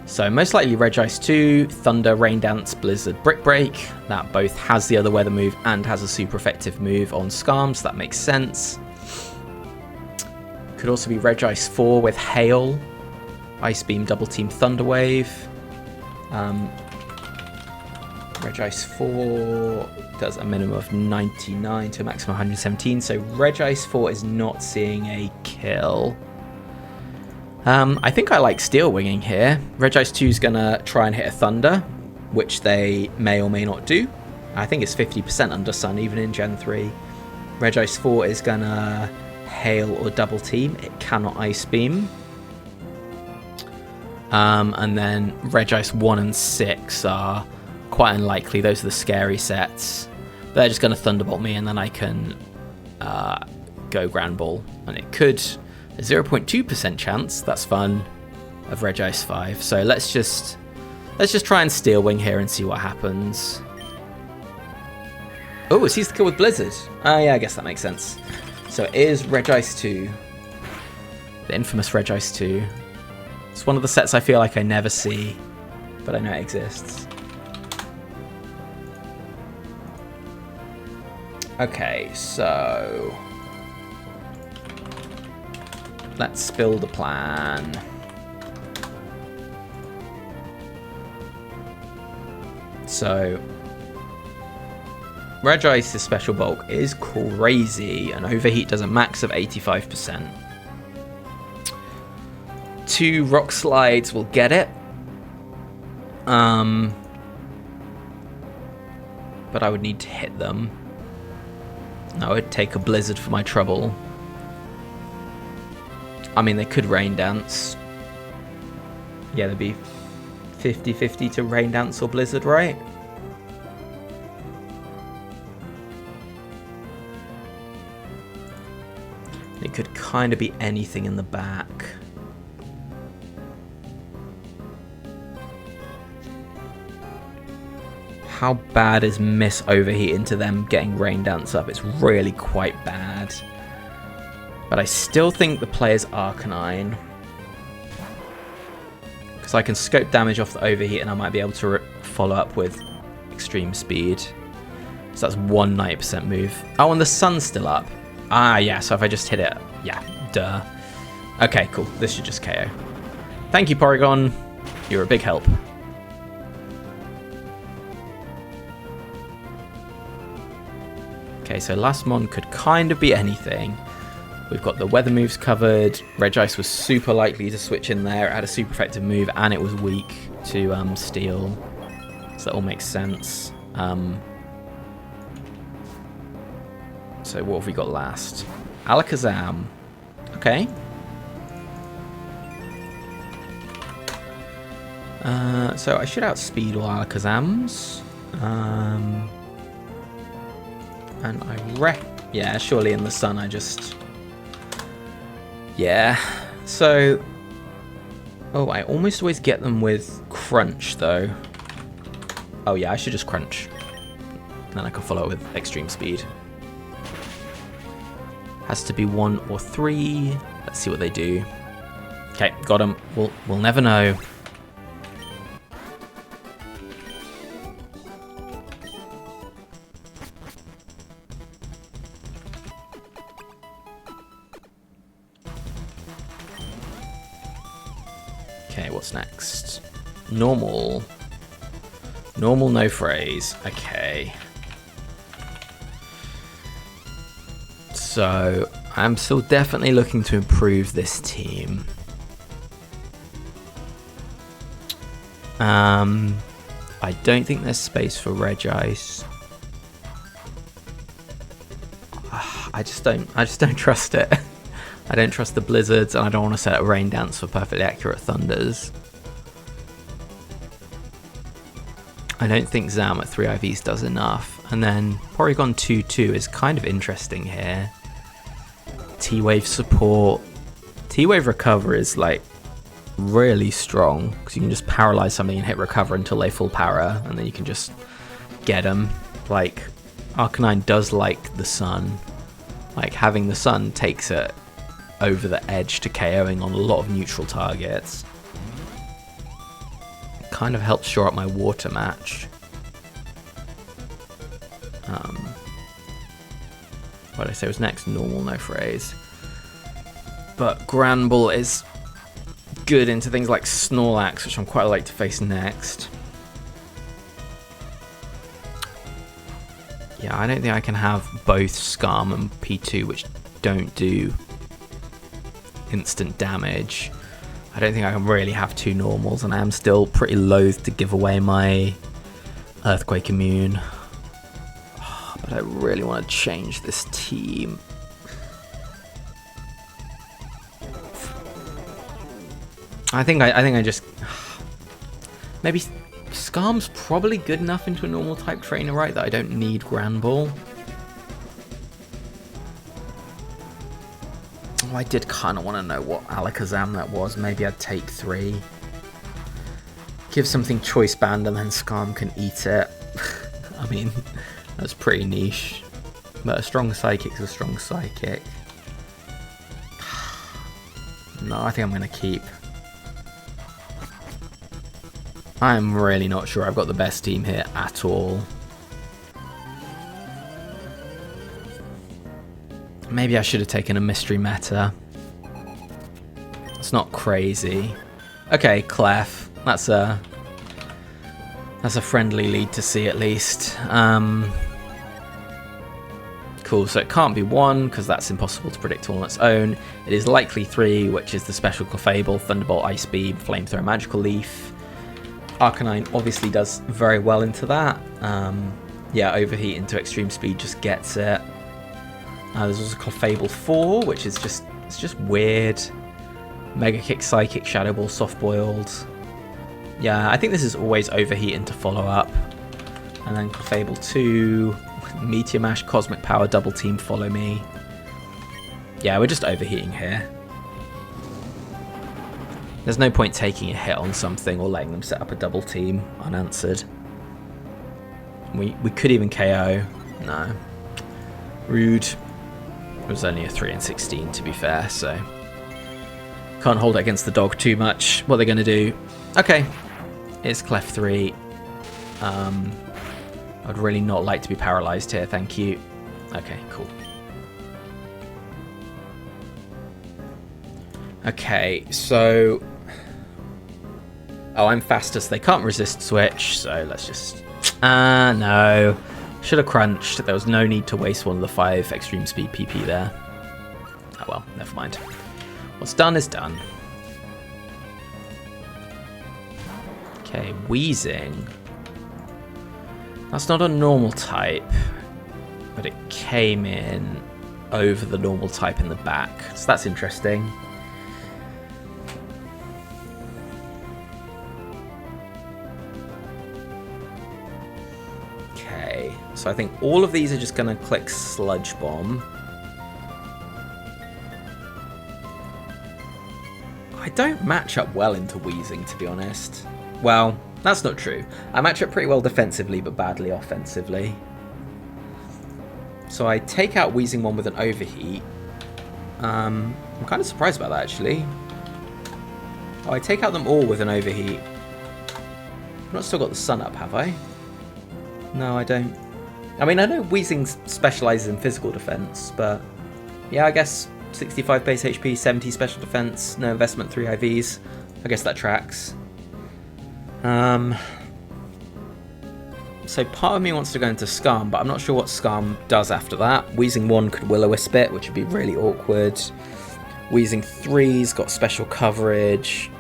So most likely Regice 2, Thunder, Rain Dance, Blizzard, Brick Break. That both has the other weather move and has a super effective move on Scarm, so that makes sense. Could also be Regice 4 with Hail, Ice Beam, Double Team, Thunder Wave. Regice 4 does a minimum of 99 to a maximum of 117, so Regice 4 is not seeing a kill. I think I like Steel Winging here. Regice 2 is going to try and hit a Thunder, which they may or may not do. I think it's 50% under Sun, even in Gen 3. Regice 4 is going to Hail or Double Team. It cannot Ice Beam. And then Regice 1 and 6 are quite unlikely. Those are the scary sets. They're just going to Thunderbolt me, and then I can go Grand Ball. And it could... a 0.2% chance, that's fun, of Regice 5. So let's just try and Steel Wing here and see what happens. Oh, it sees the kill with Blizzard. Oh yeah, I guess that makes sense. So it is Regice 2. The infamous Regice 2. It's one of the sets I feel like I never see, but I know it exists. Okay, so... let's build a plan. So, Regice's Special Bulk is crazy, and Overheat does a max of 85%. 2 Rock Slides will get it. But I would need to hit them. I would take a Blizzard for my trouble. I mean, they could Rain Dance. Yeah, there'd be 50-50 to Rain Dance or Blizzard, right? It could kind of be anything in the back. How bad is Miss Overheat into them getting Rain Dance up? It's really quite bad. But I still think the player's Arcanine. Because I can scope damage off the Overheat and I might be able to follow up with Extreme Speed. So that's one 90% move. Oh, and the Sun's still up. Ah, yeah, so if I just hit it, yeah, duh. Okay, cool. This should just KO. Thank you, Porygon. You're a big help. Okay, so last Mon could kind of be anything. We've got the weather moves covered. Regice was super likely to switch in there. It had a super effective move, and it was weak to Steel. So that all makes sense. So what have we got last? Alakazam. Okay. So I should outspeed all Alakazams. And yeah, surely in the Sun I just... yeah. So... oh, I almost always get them with Crunch, though. Oh yeah, I should just Crunch. Then I can follow it with Extreme Speed. Has to be 1 or 3. Let's see what they do. Okay, got him. We'll never know. Okay, what's next? Normal. Normal, no phrase. Okay. So, I'm still definitely looking to improve this team. I don't think there's space for Regice. I just don't trust it. I don't trust the Blizzards, and I don't want to set a Rain Dance for perfectly accurate Thunders. I don't think Zam at 3 IVs does enough. And then Porygon 2-2 is kind of interesting here. T-Wave support. T-Wave recover is like really strong because you can just paralyze something and hit recover until they full power, and then you can just get them. Like, Arcanine does like the sun. Like, having the sun takes it over the edge to KOing on a lot of neutral targets. It kind of helps shore up my water match. What did I say was next? Normal, no phrase. But Granbull is good into things like Snorlax, which I'm quite like to face next. Yeah, I don't think I can have both Skarm and P2, which don't do instant damage. I don't think I can really have two normals, and I am still pretty loath to give away my Earthquake immune. But I really want to change this team. I think I just maybe Skarm's probably good enough into a normal type trainer, right? That I don't need Granbull. Oh, I did kind of want to know what Alakazam that was. Maybe I'd take 3. Give something choice band, and then Skarm can eat it. I mean, that's pretty niche. But a strong Psychic's a strong Psychic. No, I think I'm going to keep. I'm really not sure I've got the best team here at all. Maybe I should have taken a mystery meta. It's not crazy. Okay, Clef. That's a friendly lead to see at least. Cool, so it can't be 1 because that's impossible to predict all on its own. It is likely 3, which is the special Clefable, Thunderbolt, Ice Beam, Flamethrower, Magical Leaf. Arcanine obviously does very well into that. Yeah, Overheat into Extreme Speed just gets it. There's also Clefable 4, which is just weird. Mega Kick, Psychic, Shadow Ball, Soft Boiled. Yeah, I think this is always Overheat into follow up. And then Clefable 2, Meteor Mash, Cosmic Power, Double Team, Follow Me. Yeah, we're just overheating here. There's no point taking a hit on something or letting them set up a double team unanswered. We could even KO. No. Rude. It was only a 3 and 16 to be fair, so can't hold it against the dog too much. What are they going to do? Okay. It's Clef 3. I'd really not like to be paralyzed here, thank you. Okay, cool. Okay, so oh, I'm fastest. They can't resist switch, so let's just... no. Should have crunched. There was no need to waste one of the 5 extreme speed PP there. Oh well, never mind. What's done is done. Okay, Wheezing. That's not a normal type, but it came in over the normal type in the back, so that's interesting. So I think all of these are just going to click Sludge Bomb. I don't match up well into Wheezing, to be honest. Well, that's not true. I match up pretty well defensively, but badly offensively. So I take out Wheezing 1 with an Overheat. I'm kind of surprised about that, actually. Oh, I take out them all with an Overheat. I've not still got the Sun up, have I? No, I don't. I mean, I know Wheezing specializes in physical defense, but yeah, I guess 65 base HP, 70 special defense, no investment, 3 IVs. I guess that tracks. So part of me wants to go into Skarm, but I'm not sure what Skarm does after that. Wheezing 1 could Will-O-Wisp it, which would be really awkward. Wheezing 3's got special coverage.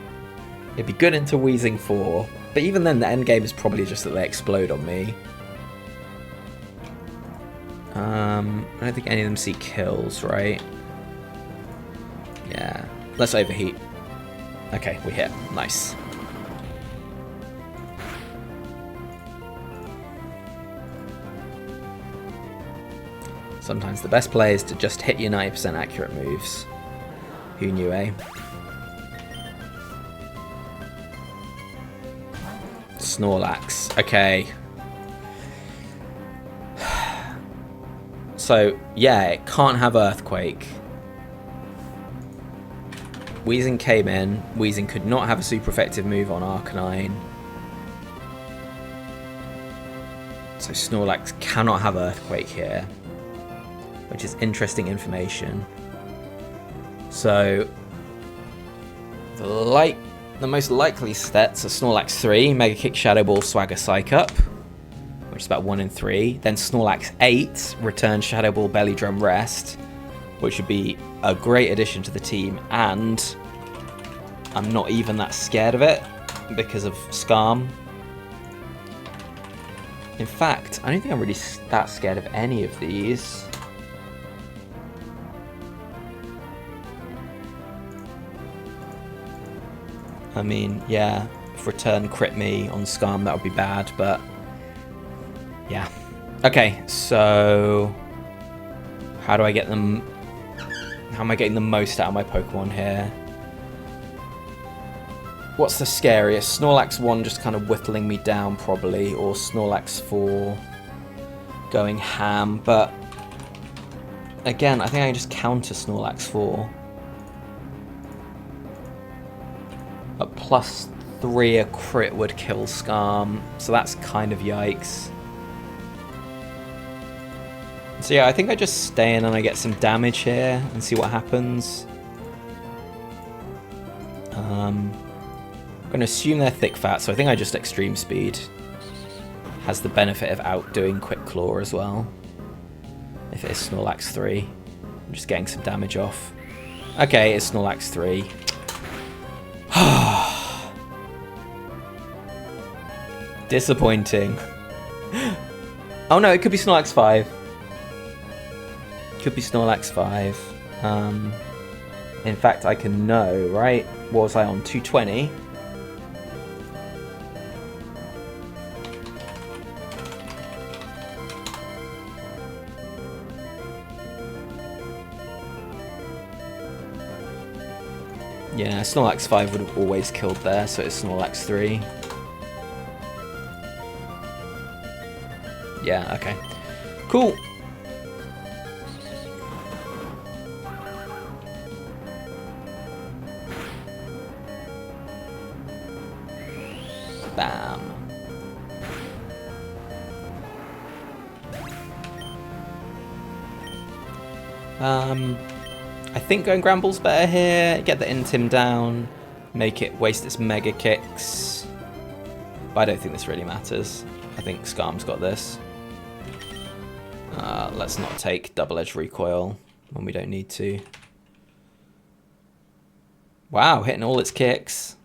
It'd be good into Wheezing 4. But even then, the end game is probably just that they explode on me. I don't think any of them see kills, right? Yeah. Let's overheat. Okay, we hit. Nice. Sometimes the best play is to just hit your 90% accurate moves. Who knew, eh? Snorlax. Okay. So, yeah, it can't have Earthquake. Weezing came in. Weezing could not have a super effective move on Arcanine. So Snorlax cannot have Earthquake here, which is interesting information. So, the most likely stats are Snorlax 3, Mega Kick, Shadow Ball, Swagger, Psych Up, which is about 1 in 3. Then Snorlax 8, Return, Shadow Ball, Belly Drum, Rest, which would be a great addition to the team, and I'm not even that scared of it because of Skarm. In fact, I don't think I'm really that scared of any of these. I mean, yeah, if Return crit me on Skarm, that would be bad, but yeah. Okay, so how do I get them? How am I getting the most out of my Pokemon here? What's the scariest? Snorlax 1 just kind of whittling me down probably, or Snorlax 4 going ham, but again, I think I can just counter Snorlax 4. A +3 a crit would kill Skarm, so that's kind of yikes. So yeah, I think I just stay in and I get some damage here and see what happens. I'm going to assume they're thick fat, so I think I just Extreme Speed. Has the benefit of outdoing Quick Claw as well. If it is Snorlax 3. I'm just getting some damage off. Okay, it's Snorlax 3. Disappointing. Oh no, it could be Snorlax 5. Could be Snorlax 5. In fact, I can know, right? What was I on? 220? Yeah, Snorlax 5 would have always killed there, so it's Snorlax 3. Yeah, okay. Cool. Bam. I think going Grambles better here. Get the Intim down. Make it waste its Mega Kicks. But I don't think this really matters. I think Skarm's got this. Let's not take Double Edge Recoil when we don't need to. Wow, hitting all its kicks.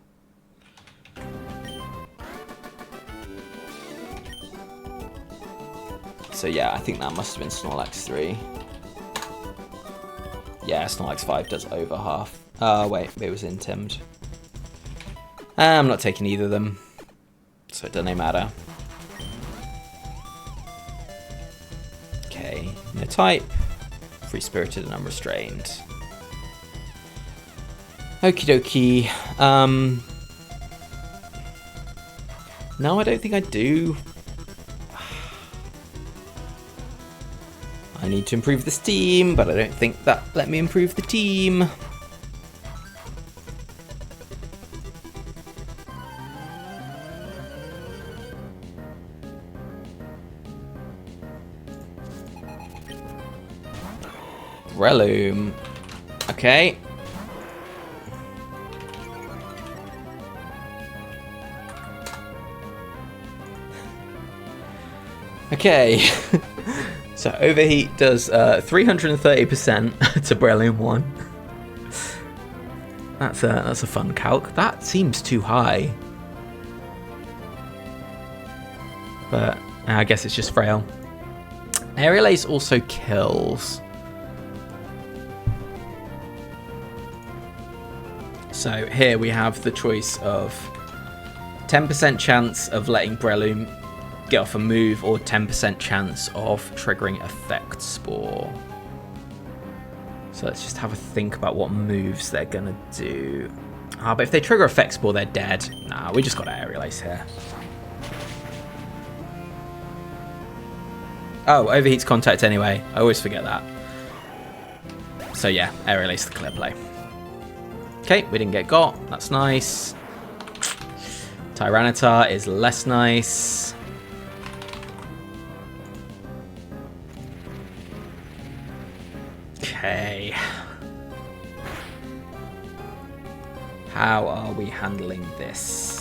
So yeah, I think that must have been Snorlax 3. Yeah, Snorlax 5 does over half. Wait, it was intimed. I'm not taking either of them, so it doesn't matter. Okay, no type. Free Spirited and Unrestrained. Okie dokie. No, I don't think I do. I need to improve this team, but I don't think that let me improve the team. Breloom. Okay. Okay. So overheat does 330% to Breloom 1. That's a fun calc. That seems too high. But I guess it's just frail. Aerial Ace also kills. So here we have the choice of 10% chance of letting Breloom get off a move or 10% chance of triggering Effect Spore. So let's just have a think about what moves they're gonna do. But if they trigger Effect Spore, they're dead. Nah, we just got Aerial Ace here. Oh, Overheat's Contact anyway. I always forget that. So yeah, Aerial Ace the clear play. Okay, we didn't get got. That's nice. Tyranitar is less nice. Okay. How are we handling this?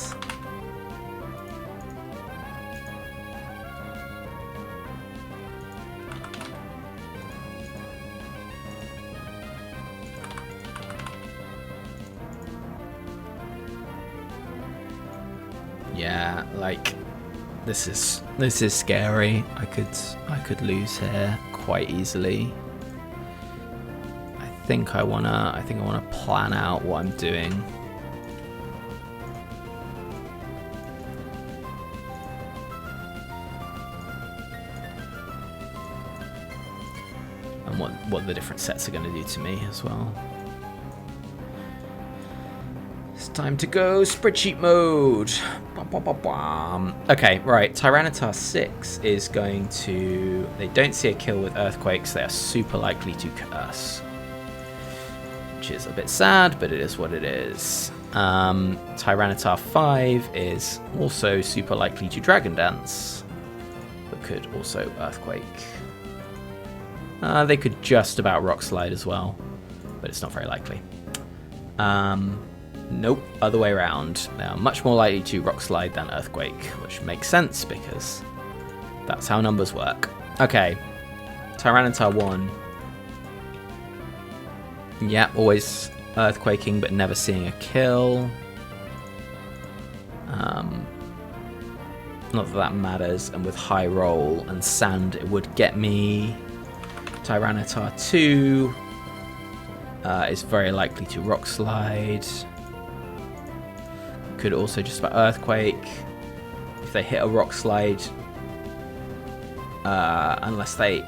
Yeah, like this is scary. I could lose here quite easily. I think I wanna plan out what I'm doing. And what the different sets are gonna do to me as well. It's time to go spreadsheet mode. Okay, right. Tyranitar 6 is going to... They don't see a kill with Earthquakes. They are super likely to curse. Which is a bit sad, but it is what it is. Tyranitar 5 is also super likely to Dragon Dance. But could also Earthquake. They could just about Rock Slide as well. But it's not very likely. Nope, other way around. They are much more likely to Rock Slide than Earthquake, which makes sense because that's how numbers work. Okay, Tyranitar 1. Yep, always Earthquaking but never seeing a kill. Not that that matters, and with high roll and sand it would get me. Tyranitar 2 is very likely to Rock Slide. Could also just about Earthquake. If they hit a Rock Slide, unless they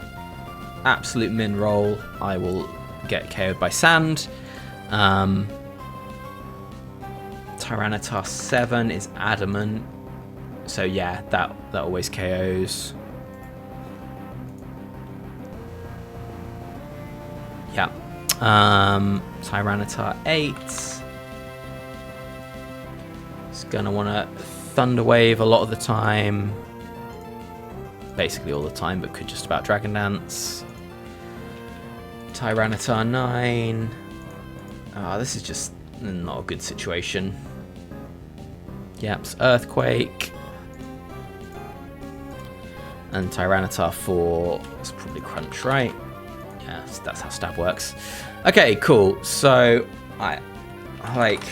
absolute min roll, I will get KO'd by sand. Tyranitar 7 is adamant, so yeah, that always KOs. Yeah. Tyranitar 8 is gonna want to Thunder Wave a lot of the time, basically all the time, but could just about Dragon Dance. Tyranitar 9. This is just not a good situation. Yep, it's Earthquake. And Tyranitar 4 is probably Crunch, right? Yeah, that's how stab works. Okay, cool. So I like.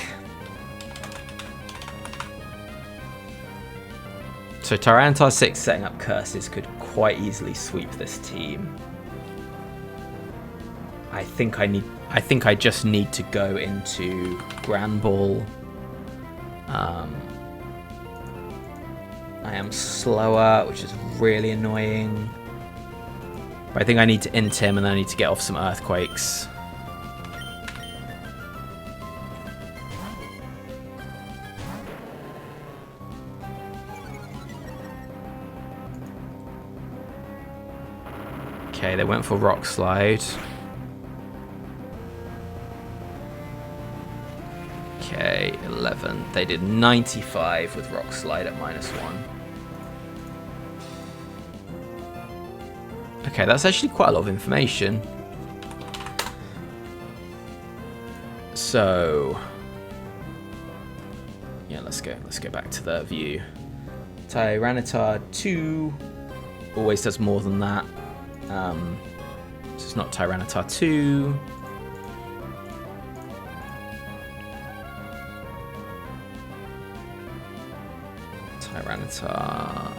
So Tyranitar 6 setting up curses could quite easily sweep this team. I think I just need to go into Grand Ball. I am slower, which is really annoying. But I think I need to int him and then I need to get off some Earthquakes. Okay, they went for Rock Slide. Okay, 11. They did 95 with Rock Slide at -1. Okay, that's actually quite a lot of information. So, yeah, let's go back to the view. Tyranitar 2 always does more than that. So it's not Tyranitar 2. Tyranitar.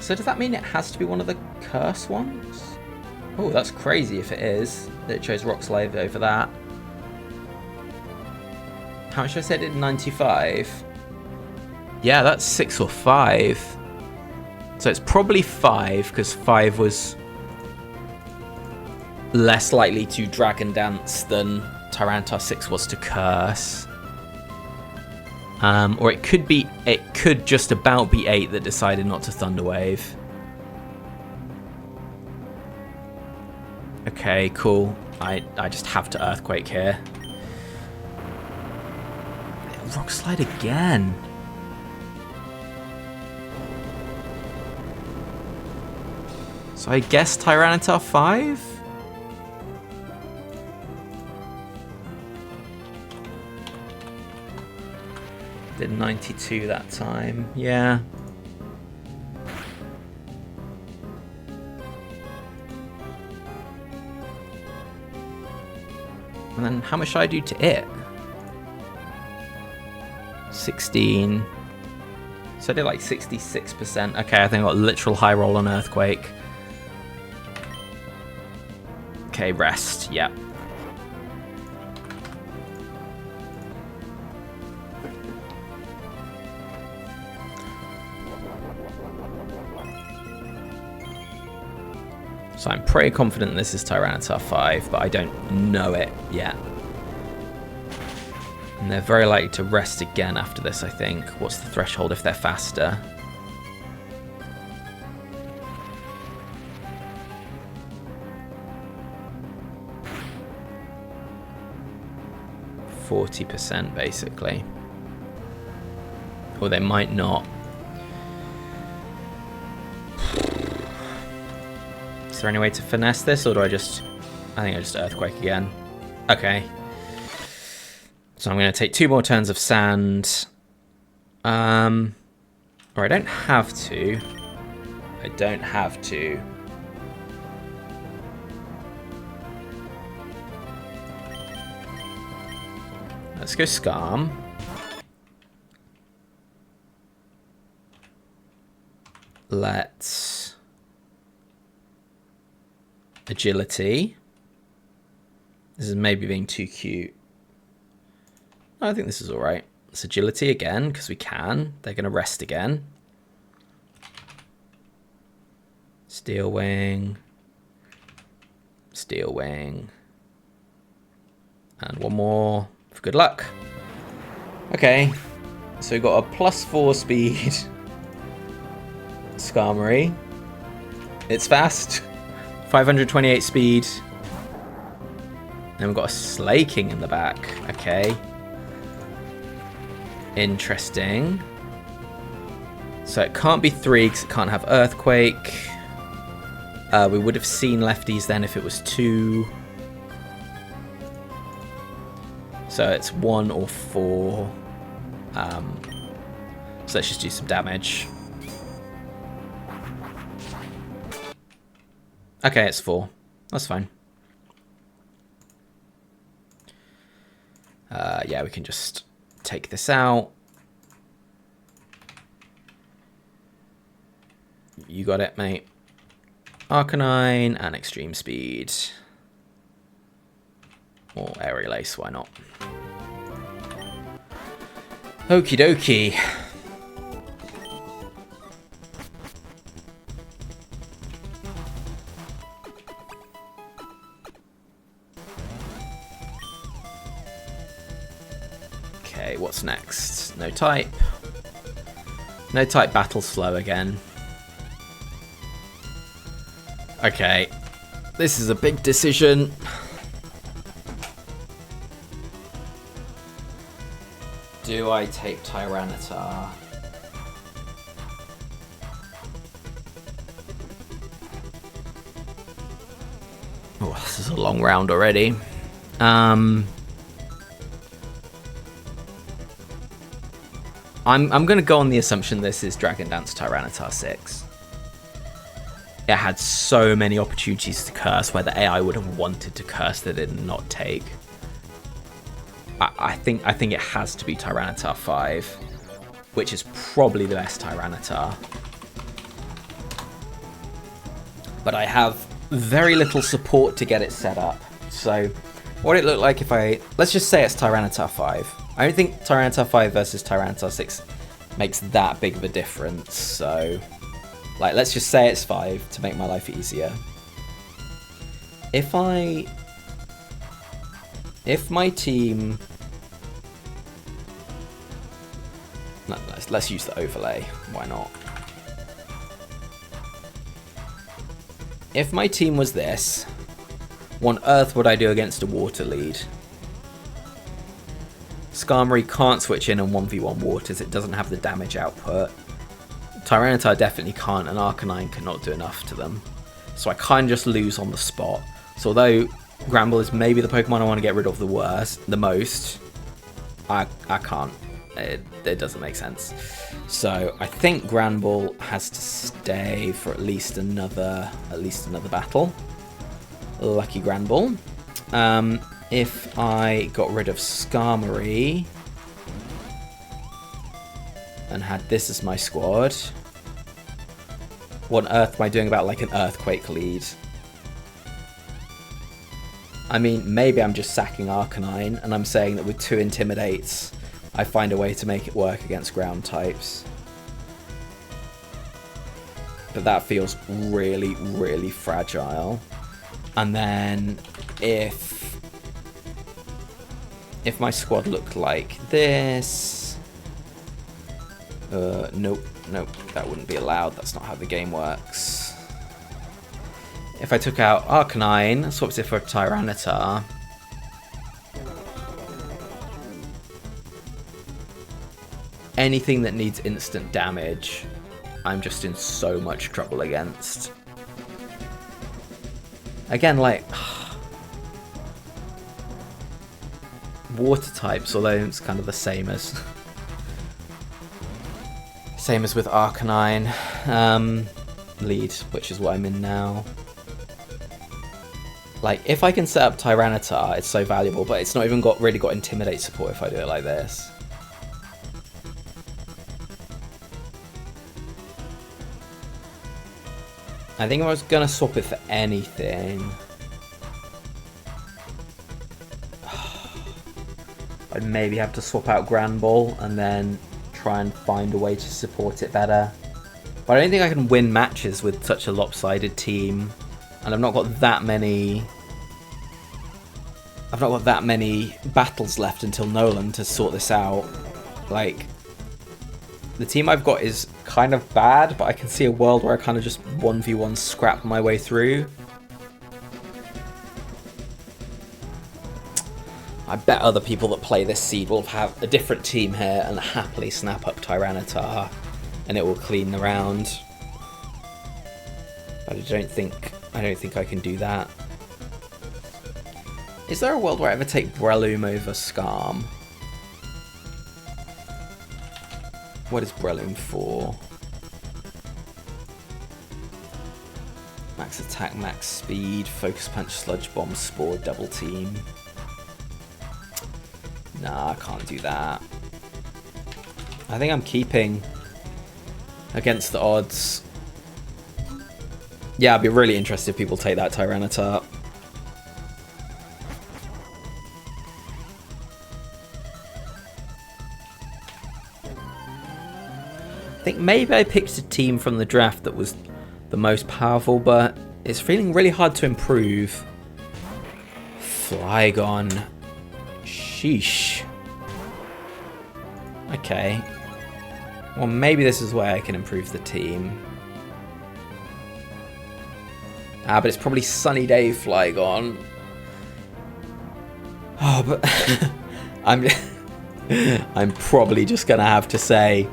So does that mean it has to be one of the curse ones? Oh, that's crazy if it is. That it chose Rock Slide over that. How much did I say it did? 95? Yeah, that's 6 or 5. So it's probably 5, because 5 was less likely to Dragon Dance than Tyranitar 6 was to Curse. Or it could just about be 8 that decided not to Thunder Wave. Okay, cool. I just have to Earthquake here. Rock Slide again. So I guess Tyranitar 5? Did 92 that time, yeah. And then how much should I do to it? 16. So I did like 66%. Okay, I think I got literal high roll on Earthquake. Okay, rest, yep. So I'm pretty confident this is Tyranitar 5, but I don't know it yet. And they're very likely to rest again after this, I think. What's the threshold if they're faster? %, basically. Or they might not. Is there any way to finesse this, or do I just... I think I just Earthquake again. Okay. So I'm going to take 2 more turns of Sand. Or I don't have to. I don't have to. Let's go Scarm. Let's... Agility. This is maybe being too cute. I think this is alright. It's Agility again, because we can. They're going to rest again. Steel Wing. Steel Wing. And one more for good luck. Okay. So we've got a +4 speed. Skarmory. It's fast. 528 speed. Then we've got a Slaking in the back. Okay. Interesting. So it can't be 3 because it can't have Earthquake. We would have seen lefties then if it was 2. So it's 1 or 4. So let's just do some damage. Okay, it's 4. That's fine. Yeah, we can just take this out. You got it, mate. Arcanine and Extreme Speed. Or Aerial Ace, why not? Okie dokie. Okay, what's next? No type. No type battle slow again. Okay. This is a big decision. Do I take Tyranitar? Oh, this is a long round already. I'm going to go on the assumption this is Dragon Dance Tyranitar 6. It had so many opportunities to curse where the AI would have wanted to curse that it did not take. I think it has to be Tyranitar 5, which is probably the best Tyranitar. But I have very little support to get it set up. So what would it look like if let's just say it's Tyranitar 5. I don't think Tyranitar 5 versus Tyranitar 6 makes that big of a difference. So like, let's just say it's 5 to make my life easier. If my team... No, let's use the overlay. Why not? If my team was this, what on earth would I do against a water lead? Skarmory can't switch in and 1v1 waters. It doesn't have the damage output. Tyranitar definitely can't, and Arcanine cannot do enough to them. So I kind of just lose on the spot. So although Granbull is maybe the Pokemon I want to get rid of the most, I can't. It doesn't make sense. So I think Granbull has to stay for at least another battle. Lucky Granbull. If I got rid of Skarmory and had this as my squad, what on earth am I doing about like an Earthquake lead? I mean, maybe I'm just sacking Arcanine and I'm saying that with 2 Intimidates, I find a way to make it work against ground types. But that feels really, really fragile. And then if my squad looked like this... nope, that wouldn't be allowed. That's not how the game works. If I took out Arcanine, swapped it for Tyranitar... anything that needs instant damage, I'm just in so much trouble against. Again, like... water types, although it's kind of the same as with Arcanine lead, which is what I'm in now. Like, if I can set up Tyranitar, it's so valuable, but it's not even really got Intimidate support if I do it like this. I think if I was gonna swap it for anything, I'd maybe have to swap out Granbull and then try and find a way to support it better. But I don't think I can win matches with such a lopsided team, and I've not got that many battles left until Nolan to sort this out. Like, the team I've got is kind of bad, but I can see a world where I kind of just 1v1 scrap my way through. I bet other people that play this seed will have a different team here and happily snap up Tyranitar, and it will clean the round. But I don't think I can do that. Is there a world where I ever take Breloom over Skarm? What is Breloom for? Max attack, max speed, focus punch, sludge bomb, spore, double team. Nah, I can't do that. I think I'm keeping against the odds. Yeah, I'd be really interested if people take that Tyranitar. I think maybe I picked a team from the draft that was the most powerful, but it's feeling really hard to improve. Flygon. Sheesh. Okay. Well, maybe this is where I can improve the team. Ah, but it's probably Sunny Day Flygon. Oh, but I'm probably just gonna have to say,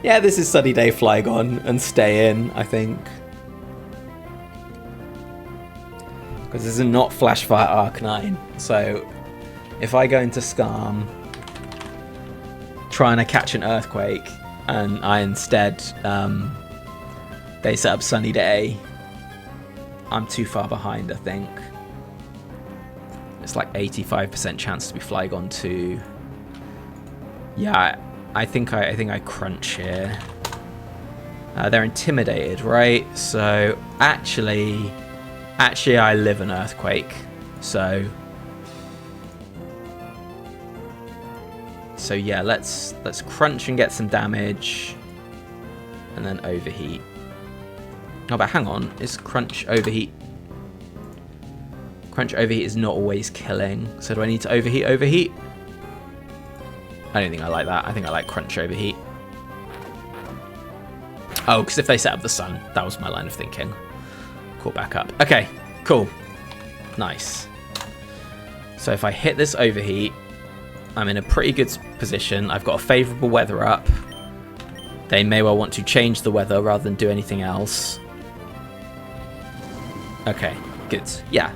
yeah, this is Sunny Day Flygon and stay in, I think. Because this is not Flash Fire Arcanine. So if I go into Skarm, trying to catch an earthquake, and I instead they set up Sunny Day. I'm too far behind, I think. It's like 85% chance to be Flygon 2. Yeah, I think I crunch here. They're intimidated, right? So actually I live an earthquake. So yeah, let's crunch and get some damage, and then overheat. Oh, but hang on, is crunch overheat? Crunch overheat is not always killing. So do I need to overheat? I don't think I like that. I think I like crunch overheat. Oh, because if they set up the sun, that was my line of thinking. Caught back up. Okay, cool. Nice. So if I hit this overheat, I'm in a pretty good position. I've got a favourable weather up. They may well want to change the weather rather than do anything else. Okay, good. Yeah.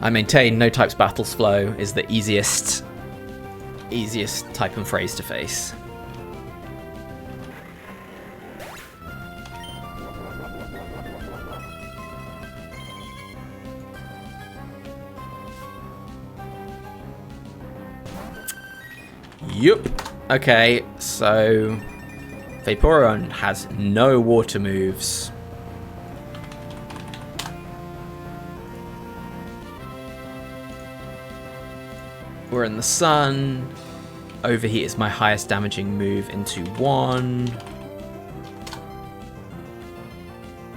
I maintain no types battles flow is the easiest type and phrase to face. Yup. Okay, so Vaporeon has no water moves. We're in the sun. Overheat is my highest damaging move into 1.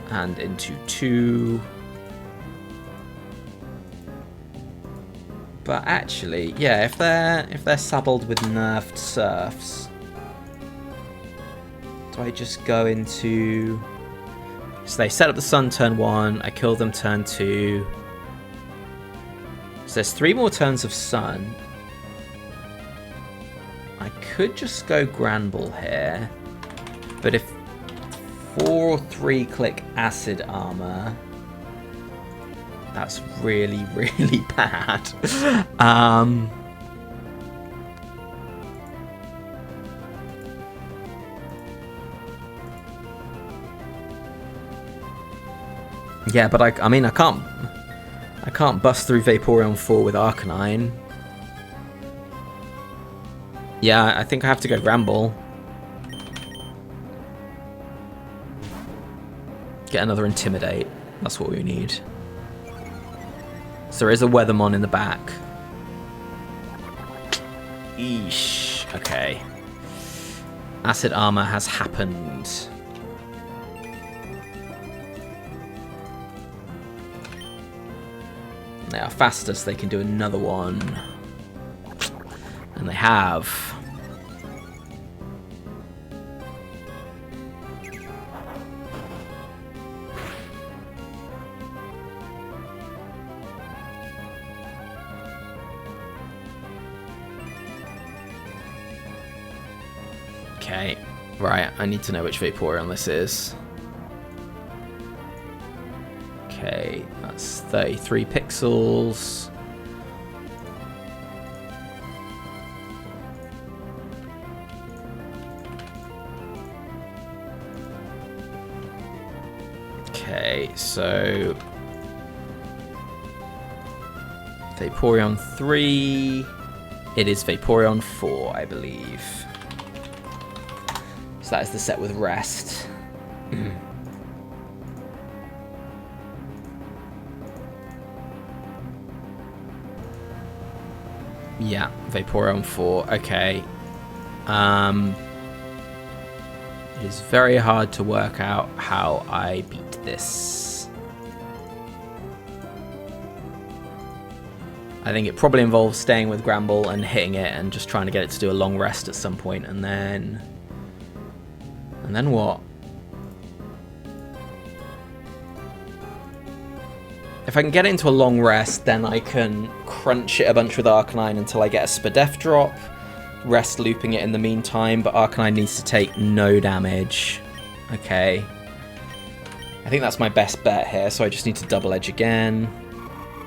And into 2. But actually, yeah, if they're saddled with nerfed surfs, do I just go into... So they set up the sun turn 1, I kill them turn 2. So there's 3 more turns of sun. I could just go Granbull here, but if 4 or 3 click Acid Armor, that's really, really bad. Yeah, but I mean, I can't bust through Vaporeon 4 with Arcanine. Yeah, I think I have to go Granbull. Get another Intimidate. That's what we need. So there is a Weathermon in the back. Eesh. Okay. Acid Armor has happened. They are fastest, they can do another one. And they have. Okay, right, I need to know which Vaporeon this is. Okay, that's 33 pixels. Okay, so Vaporeon 3. It is Vaporeon 4, I believe. So that is the set with rest. Yeah, Vaporeon 4. Okay. It is very hard to work out how I beat this. I think it probably involves staying with Granbull and hitting it and just trying to get it to do a long rest at some point, and then what? If I can get it into a long rest, then I can crunch it a bunch with Arcanine until I get a Spadef drop, rest looping it in the meantime, but Arcanine needs to take no damage. Okay. I think that's my best bet here, so I just need to double edge again.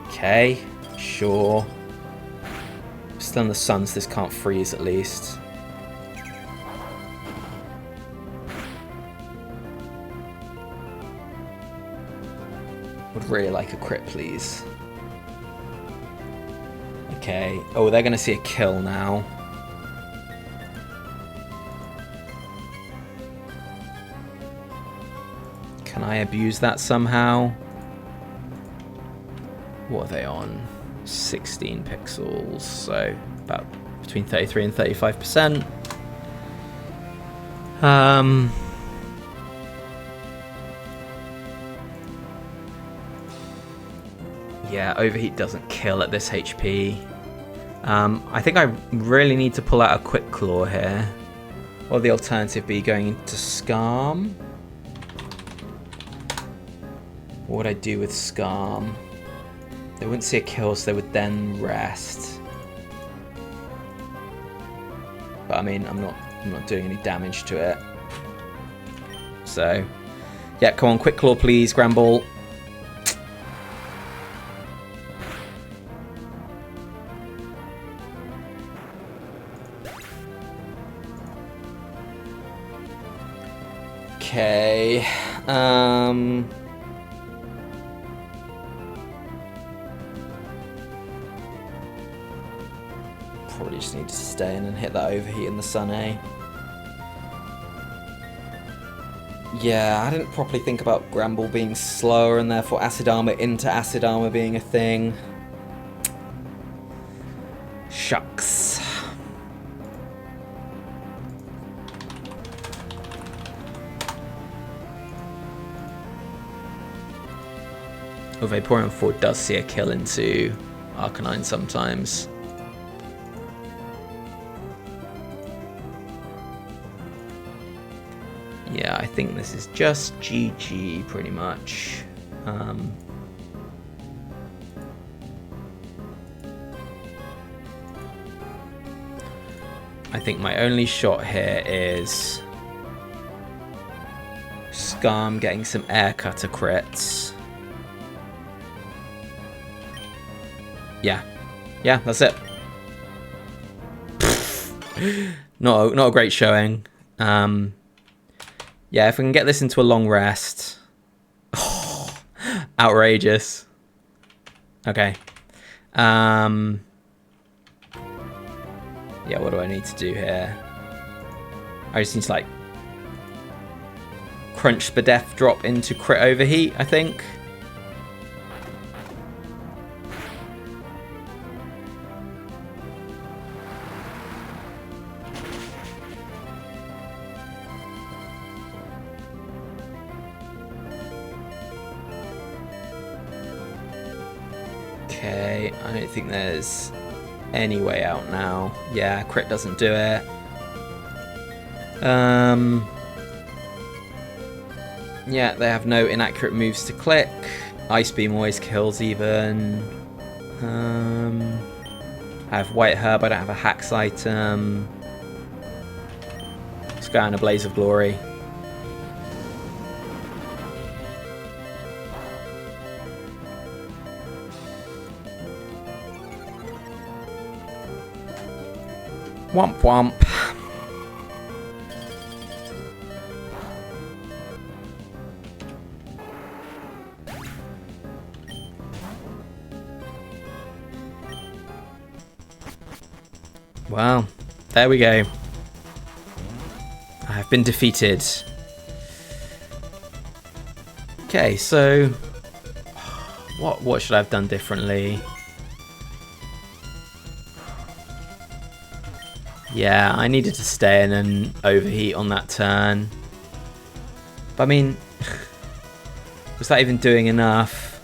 Okay, sure. Still in the sun, so this can't freeze at least. Would really like a crit, please. Okay. Oh, they're going to see a kill now. Can I abuse that somehow? What are they on? 16 pixels, so about between 33 and 35%. Yeah, overheat doesn't kill at this HP. I think I really need to pull out a quick claw here. Or the alternative be going into Scarm. What would I do with Scarm? They wouldn't see a kill, so they would then rest. But I mean, I'm not doing any damage to it. So, yeah, come on, quick claw, please, Granbull. Okay. Probably just need to stay in and hit that overheat in the sun, eh? Yeah, I didn't properly think about Granbull being slower and therefore acid armor into acid armor being a thing. Shucks. Oh, Vaporeon 4 does see a kill into Arcanine sometimes. Yeah, I think this is just GG pretty much. I think my only shot here is Scarm getting some air cutter crits. Yeah, that's it. Not a great showing. Yeah, if we can get this into a long rest. Oh, outrageous. Okay. Yeah, what do I need to do here? I just need to, like, crunch the death drop into crit overheat, I think. Okay, I don't think there's any way out now. Yeah, crit doesn't do it. Yeah, they have no inaccurate moves to click. Ice Beam always kills even. I have White Herb, I don't have a Hacks item. Let's go on a Blaze of Glory. Womp womp. Well, there we go. I have been defeated. Okay, so what should I have done differently? Yeah, I needed to stay in and overheat on that turn. But I mean, was that even doing enough?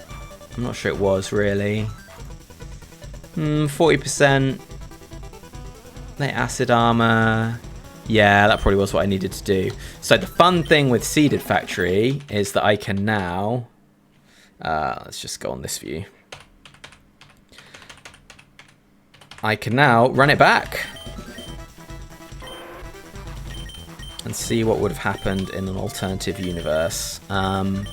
I'm not sure it was, really. 40%. Late acid armor. Yeah, that probably was what I needed to do. So the fun thing with Seeded Factory is that I can now... let's just go on this view. I can now run it back. And see what would have happened in an alternative universe. I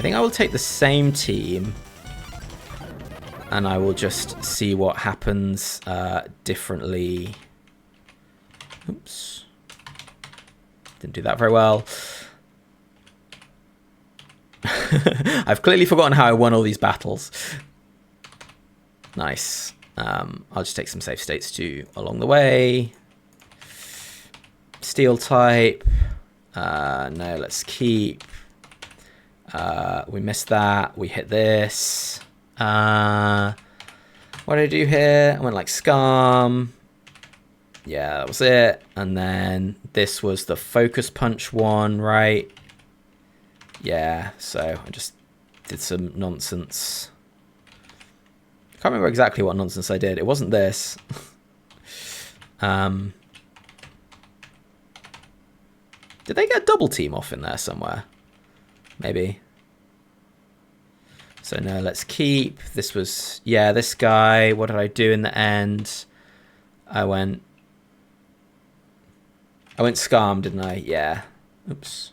think I will take the same team. And I will just see what happens differently. Oops. Didn't do that very well. I've clearly forgotten how I won all these battles. Nice. I'll just take some save states too along the way. Steel type. No, let's keep. We missed that. We hit this. What did I do here? I went like Scum. Yeah, that was it. And then this was the focus punch one, right? Yeah, so I just did some nonsense. I can't remember exactly what nonsense I did. It wasn't this. Did they get a double team off in there somewhere? Maybe. So no, let's keep. This was, yeah, this guy. What did I do in the end? I went Scam, didn't I? Yeah. Oops.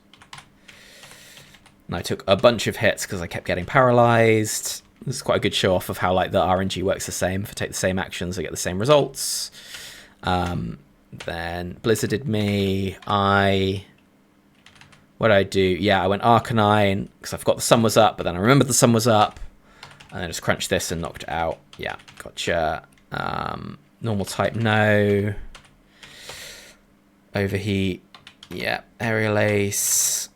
And I took a bunch of hits because I kept getting paralyzed. This is quite a good show off of how like the RNG works the same. If I take the same actions, I get the same results. Then blizzarded me. What did I do? Yeah, I went Arcanine because I forgot the sun was up, but then I remembered the sun was up. And then I just crunched this and knocked it out. Yeah, gotcha. Normal type, no. Overheat. Yeah, Aerial Ace.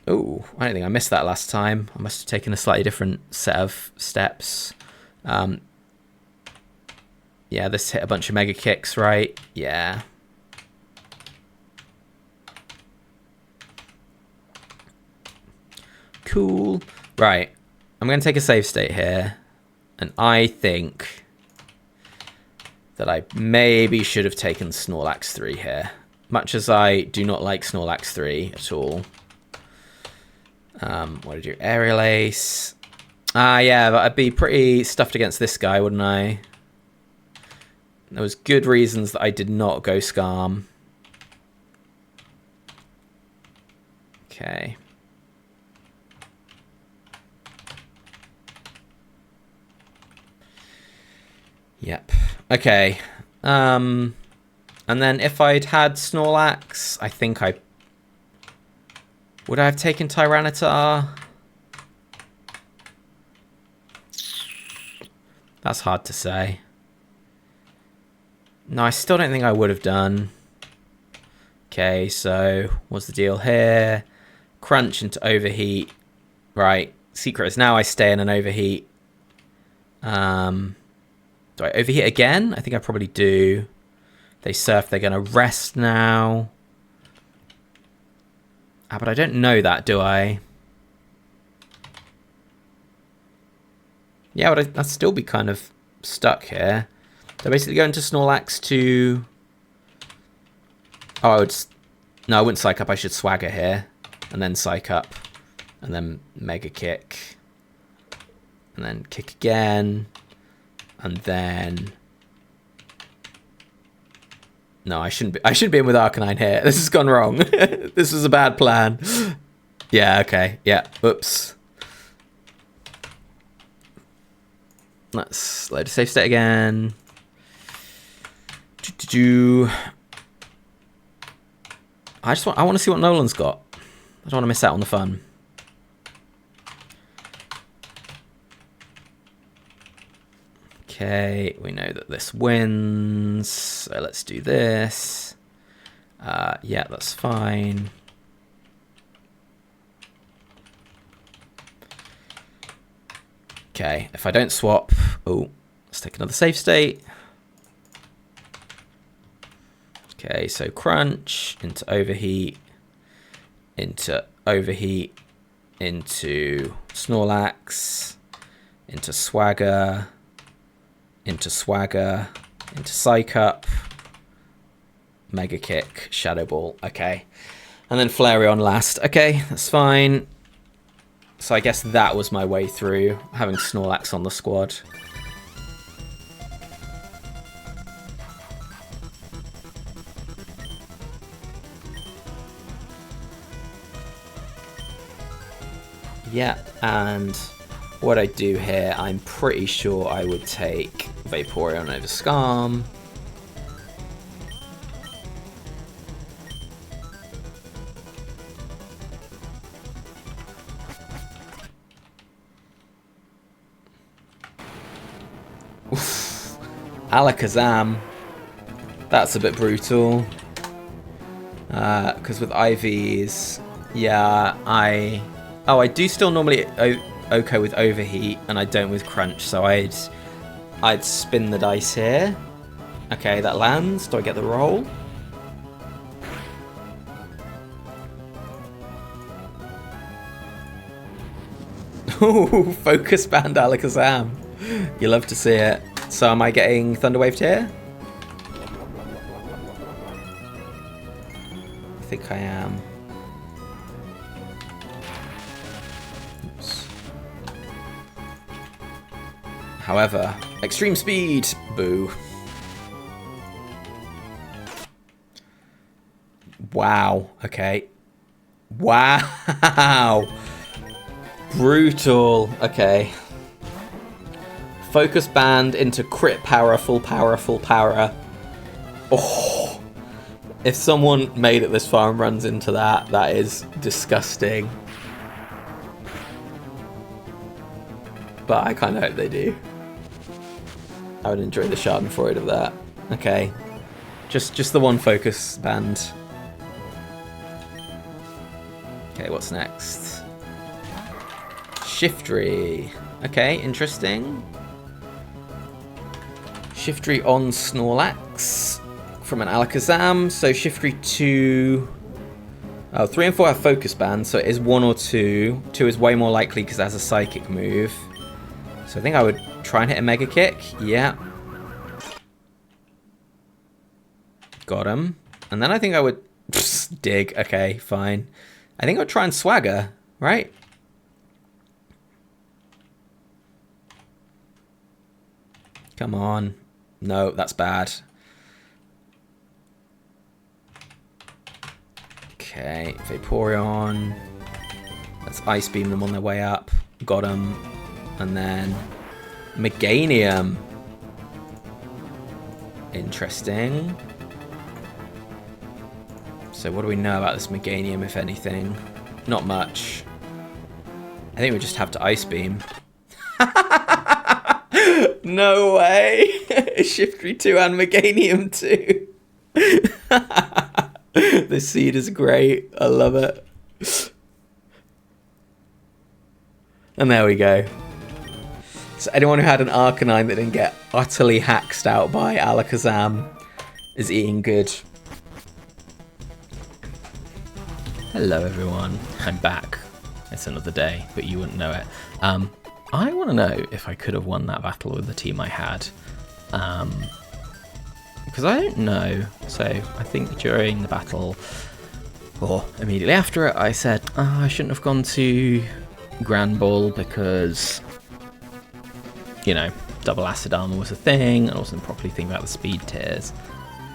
Oh, I don't think I missed that last time. I must have taken a slightly different set of steps. Yeah, this hit a bunch of Mega Kicks, right? Yeah. Cool. Right. I'm going to take a save state here. And I think that I maybe should have taken Snorlax 3 here. Much as I do not like Snorlax 3 at all. What did you do? Aerial Ace. Yeah, but I'd be pretty stuffed against this guy, wouldn't I? There was good reasons that I did not go Scarm. Okay. Yep. Okay. And then if I'd had Snorlax, I think I... Would I have taken Tyranitar? That's hard to say. No, I still don't think I would have done. Okay, so what's the deal here? Crunch into Overheat. Right. Secret is now I stay in an Overheat. Do I Overheat again? I think I probably do. They surf, they're going to rest now. Ah, but I don't know that, do I? Yeah, but I'd still be kind of stuck here. So basically go into Snorlax to... Oh, I would... No, I wouldn't Psych Up. I should Swagger here. And then Psych Up. And then Mega Kick. And then Kick again. And then... No, I shouldn't be in with Arcanine here. This has gone wrong. This was a bad plan. Yeah, okay. Yeah, oops. Let's load a safe state again. I want to see what Nolan's got. I don't want to miss out on the fun. Okay, we know that this wins, so let's do this. Yeah, that's fine. Okay, if I don't swap... Oh, let's take another save state. Okay, so Crunch into Overheat, into Overheat, into Snorlax, into Swagger, into Swagger, into Psych Up, Mega Kick, Shadow Ball. Okay, and then Flareon last. Okay, that's fine. So I guess that was my way through, having Snorlax on the squad. Yeah, and what I do here, I'm pretty sure I would take Vaporeon over Scarm. Alakazam. That's a bit brutal. Because with IVs, yeah, I do still normally okay with overheat, and I don't with crunch. So I'd spin the dice here. Okay, that lands. Do I get the roll? Ooh, Focus Band Alakazam. You love to see it. So am I getting Thunderwaved here? I think I am. Oops. However, extreme speed. Boo. Wow. Okay. Wow. Brutal. Okay. Focus Band into crit power, full power, full power. Oh. If someone made it this far and runs into that, that is disgusting. But I kind of hope they do. I would enjoy the Schadenfreude of that. Okay. Just the one Focus Band. Okay, what's next? Shiftry. Okay, interesting. Shiftry on Snorlax from an Alakazam. So Shiftry 2... Oh, 3 and 4 have Focus Band, so it is 1 or 2. 2 is way more likely because it has a Psychic move. So I think I would try and hit a Mega Kick. Yeah. Got him. And then I think I would... dig. Okay, fine. I think I would try and Swagger, right? Come on. No, that's bad. Okay, Vaporeon. Let's Ice Beam them on their way up. Got them. And then Meganium. Interesting. So what do we know about this Meganium, if anything? Not much. I think we just have to Ice Beam. No way! Shiftry 2 and Meganium 2. This seed is great. I love it. And there we go. So anyone who had an Arcanine that didn't get utterly hacked out by Alakazam is eating good. Hello everyone, I'm back. It's another day, but you wouldn't know it. I want to know if I could have won that battle with the team I had. Because I don't know. So I think during the battle, or immediately after it, I said, oh, I shouldn't have gone to Grand Ball because, you know, double acid armor was a thing, and I wasn't properly thinking about the speed tiers.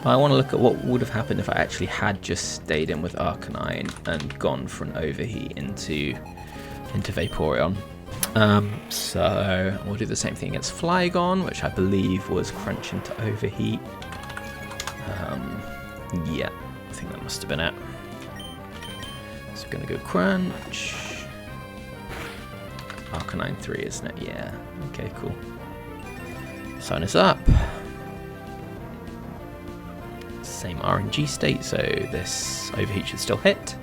But I want to look at what would have happened if I actually had just stayed in with Arcanine and gone for an overheat into Vaporeon. So we'll do the same thing against Flygon, which I believe was crunch into overheat. Yeah, I think that must have been it. So we're going to go crunch. Arcanine 3, isn't it? Yeah. Okay, cool. Sign us up. Same RNG state, so this overheat should still hit.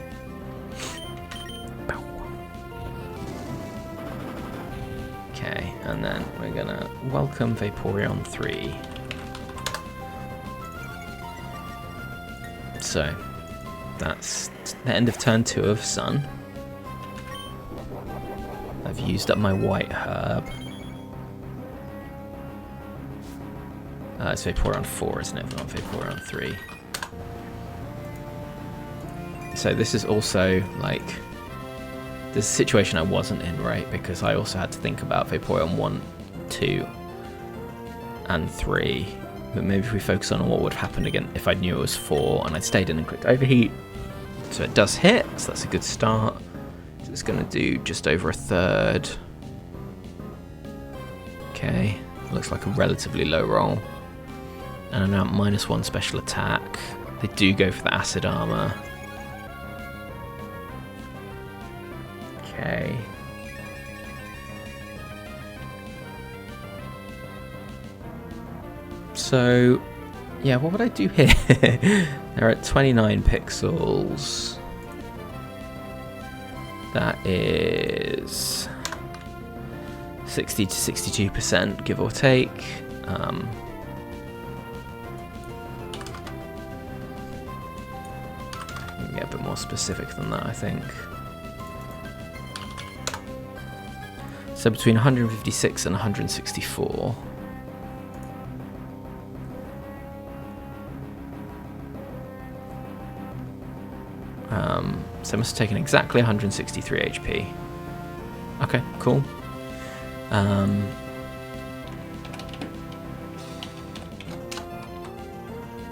Okay, and then we're gonna welcome Vaporeon 3. So that's the end of turn 2 of Sun. I've used up my white herb. It's Vaporeon 4, isn't it? Not Vaporeon 3. So this is also like this is a situation I wasn't in, right? Because I also had to think about Vaporeon 1, 2, and 3. But maybe if we focus on what would have happened again if I knew it was 4 and I'd stayed in and clicked overheat. So it does hit, so that's a good start. So it's going to do just over a third. Okay, looks like a relatively low roll. And now -1 special attack. They do go for the acid armor. Okay. So, yeah, what would I do here? They're at 29 pixels. That is 60 to 62%, give or take. Get a bit more specific than that, I think. So between 156 and 164. So I must have taken exactly 163 HP. Okay, cool.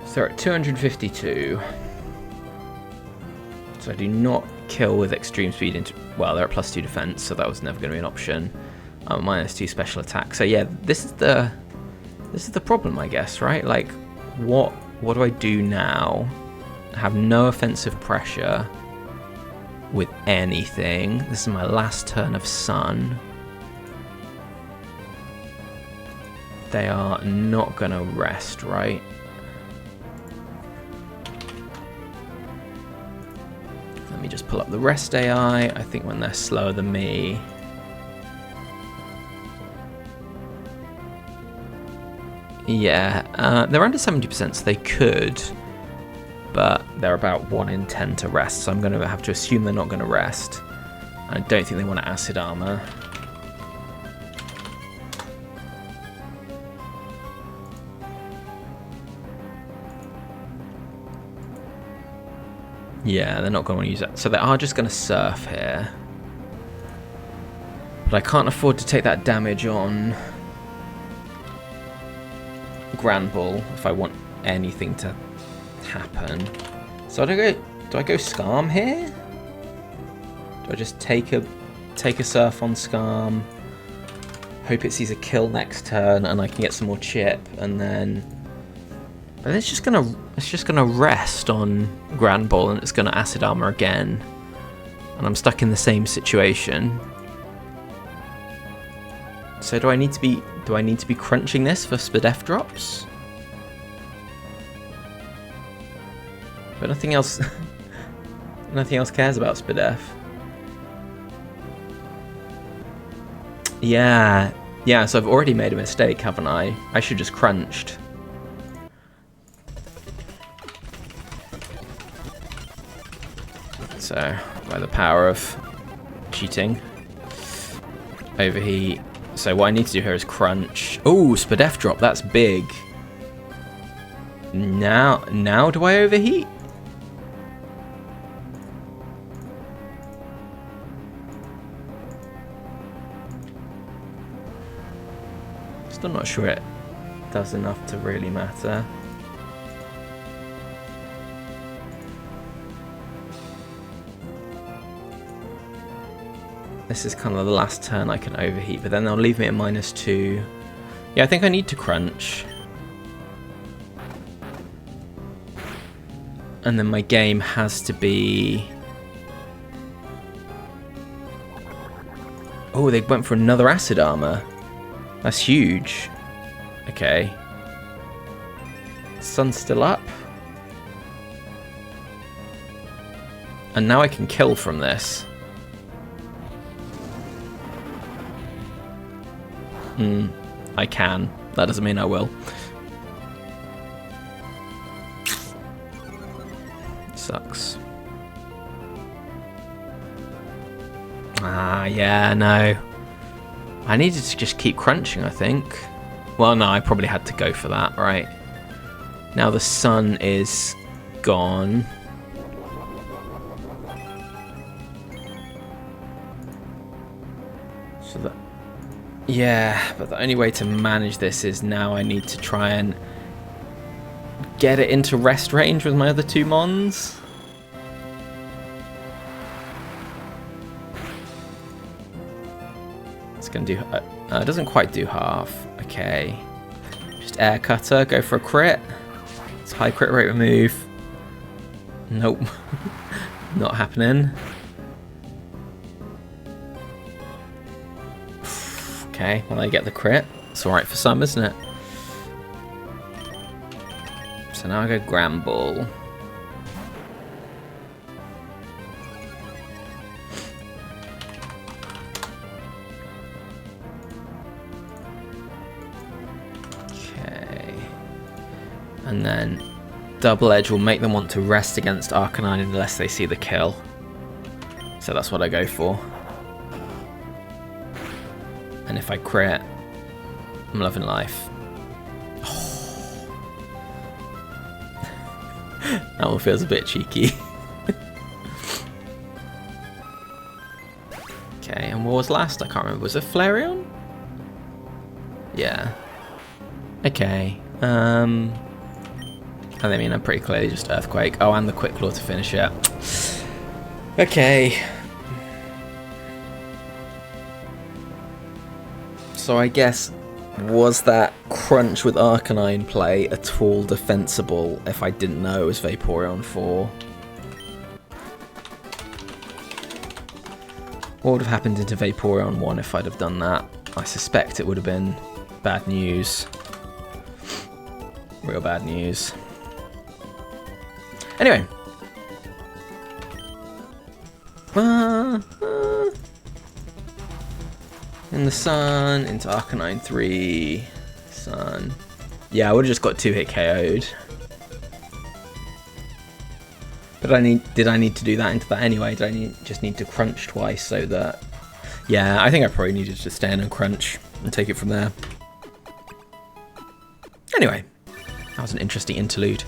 So they're at 252. So I do not kill with extreme speed. Well, they're at +2 defense, so that was never going to be an option. -2 special attack. So yeah, this is the problem, I guess, right? Like, what do I do now? I have no offensive pressure with anything. This is my last turn of sun. They are not gonna rest, right? Let me just pull up the rest AI. I think when they're slower than me. Yeah, they're under 70%, so they could. But they're about 1 in 10 to rest, so I'm going to have to assume they're not going to rest. I don't think they want acid armor. Yeah, they're not going to want to use that. So they are just going to surf here. But I can't afford to take that damage on Granbull if I want anything to happen. So do I go Skarm here? Do I just take a surf on Skarm, hope it sees a kill next turn and I can get some more chip, and then it's just gonna rest on Granbull and it's gonna acid armor again, and I'm stuck in the same situation. So do I need to be crunching this for Spadef drops? But nothing else cares about Spadef. Yeah, so I've already made a mistake, haven't I? I should just crunched. So, by the power of cheating. Overheat. So what I need to do here is crunch. Oh, Spadef drop, that's big. Now do I overheat? Still not sure it does enough to really matter. This is kind of the last turn I can overheat, but then they'll leave me at -2. Yeah, I think I need to crunch. And then my game has to be... Oh, they went for another acid armor. That's huge. Okay. Sun's still up. And now I can kill from this. I can. That doesn't mean I will. Sucks. Ah, yeah, no. I needed to just keep crunching, I think. Well, no, I probably had to go for that, right? Now the sun is gone. So that... Yeah, but the only way to manage this is now I need to try and get it into rest range with my other 2 mons. It's going to do... it doesn't quite do half. Okay. Just air cutter, go for a crit. It's high crit rate remove. Nope. Not happening. Okay, well I get the crit. It's alright for some, isn't it? So now I go Gramble. Okay. And then Double Edge will make them want to rest against Arcanine unless they see the kill. So that's what I go for. And if I crit, I'm loving life. Oh. That one feels a bit cheeky. Okay, and what was last? I can't remember. Was it Flareon? Yeah. Okay. I mean, I'm pretty clearly just Earthquake. Oh, and the Quick Claw to finish it. Okay. So I guess, was that Crunch with Arcanine play at all defensible if I didn't know it was Vaporeon 4? What would have happened into Vaporeon 1 if I'd have done that? I suspect it would have been bad news. Real bad news. Anyway. In the Sun, into Arcanine 3. Sun. Yeah, I would have just got 2-hit KO'd. But did I need to do that into that anyway? Did I just need to crunch twice so that... Yeah, I think I probably needed to stand and crunch and take it from there. Anyway, that was an interesting interlude.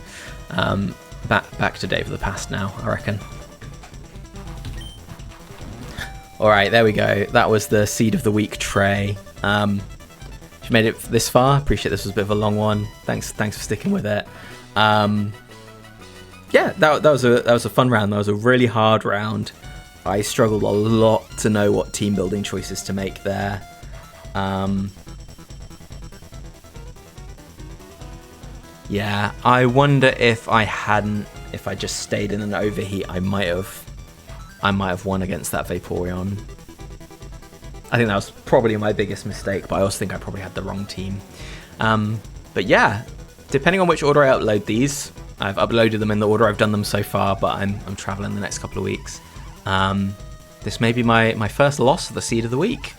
Back to Dave of the Past now, I reckon. Alright, there we go. That was the Seed of the Week tray. If you made it this far, appreciate this was a bit of a long one. Thanks for sticking with it. Yeah, that was a fun round. That was a really hard round. I struggled a lot to know what team building choices to make there. Yeah, I wonder if I just stayed in an overheat, I might have won against that Vaporeon. I think that was probably my biggest mistake, but I also think I probably had the wrong team. But yeah, depending on which order I upload these, I've uploaded them in the order I've done them so far, but I'm traveling the next couple of weeks. This may be my first loss of the Seed of the Week.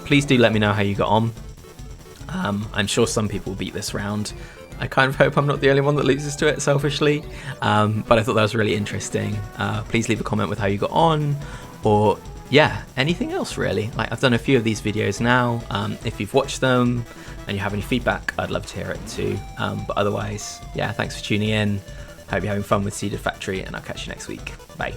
Please do let me know how you got on. I'm sure some people beat this round. I kind of hope I'm not the only one that loses to it selfishly, but I thought that was really interesting. Please leave a comment with how you got on, or yeah, anything else really. Like, I've done a few of these videos now. If you've watched them and you have any feedback, I'd love to hear it too. But otherwise, yeah, thanks for tuning in. Hope you're having fun with Seeded Factory, and I'll catch you next week. Bye.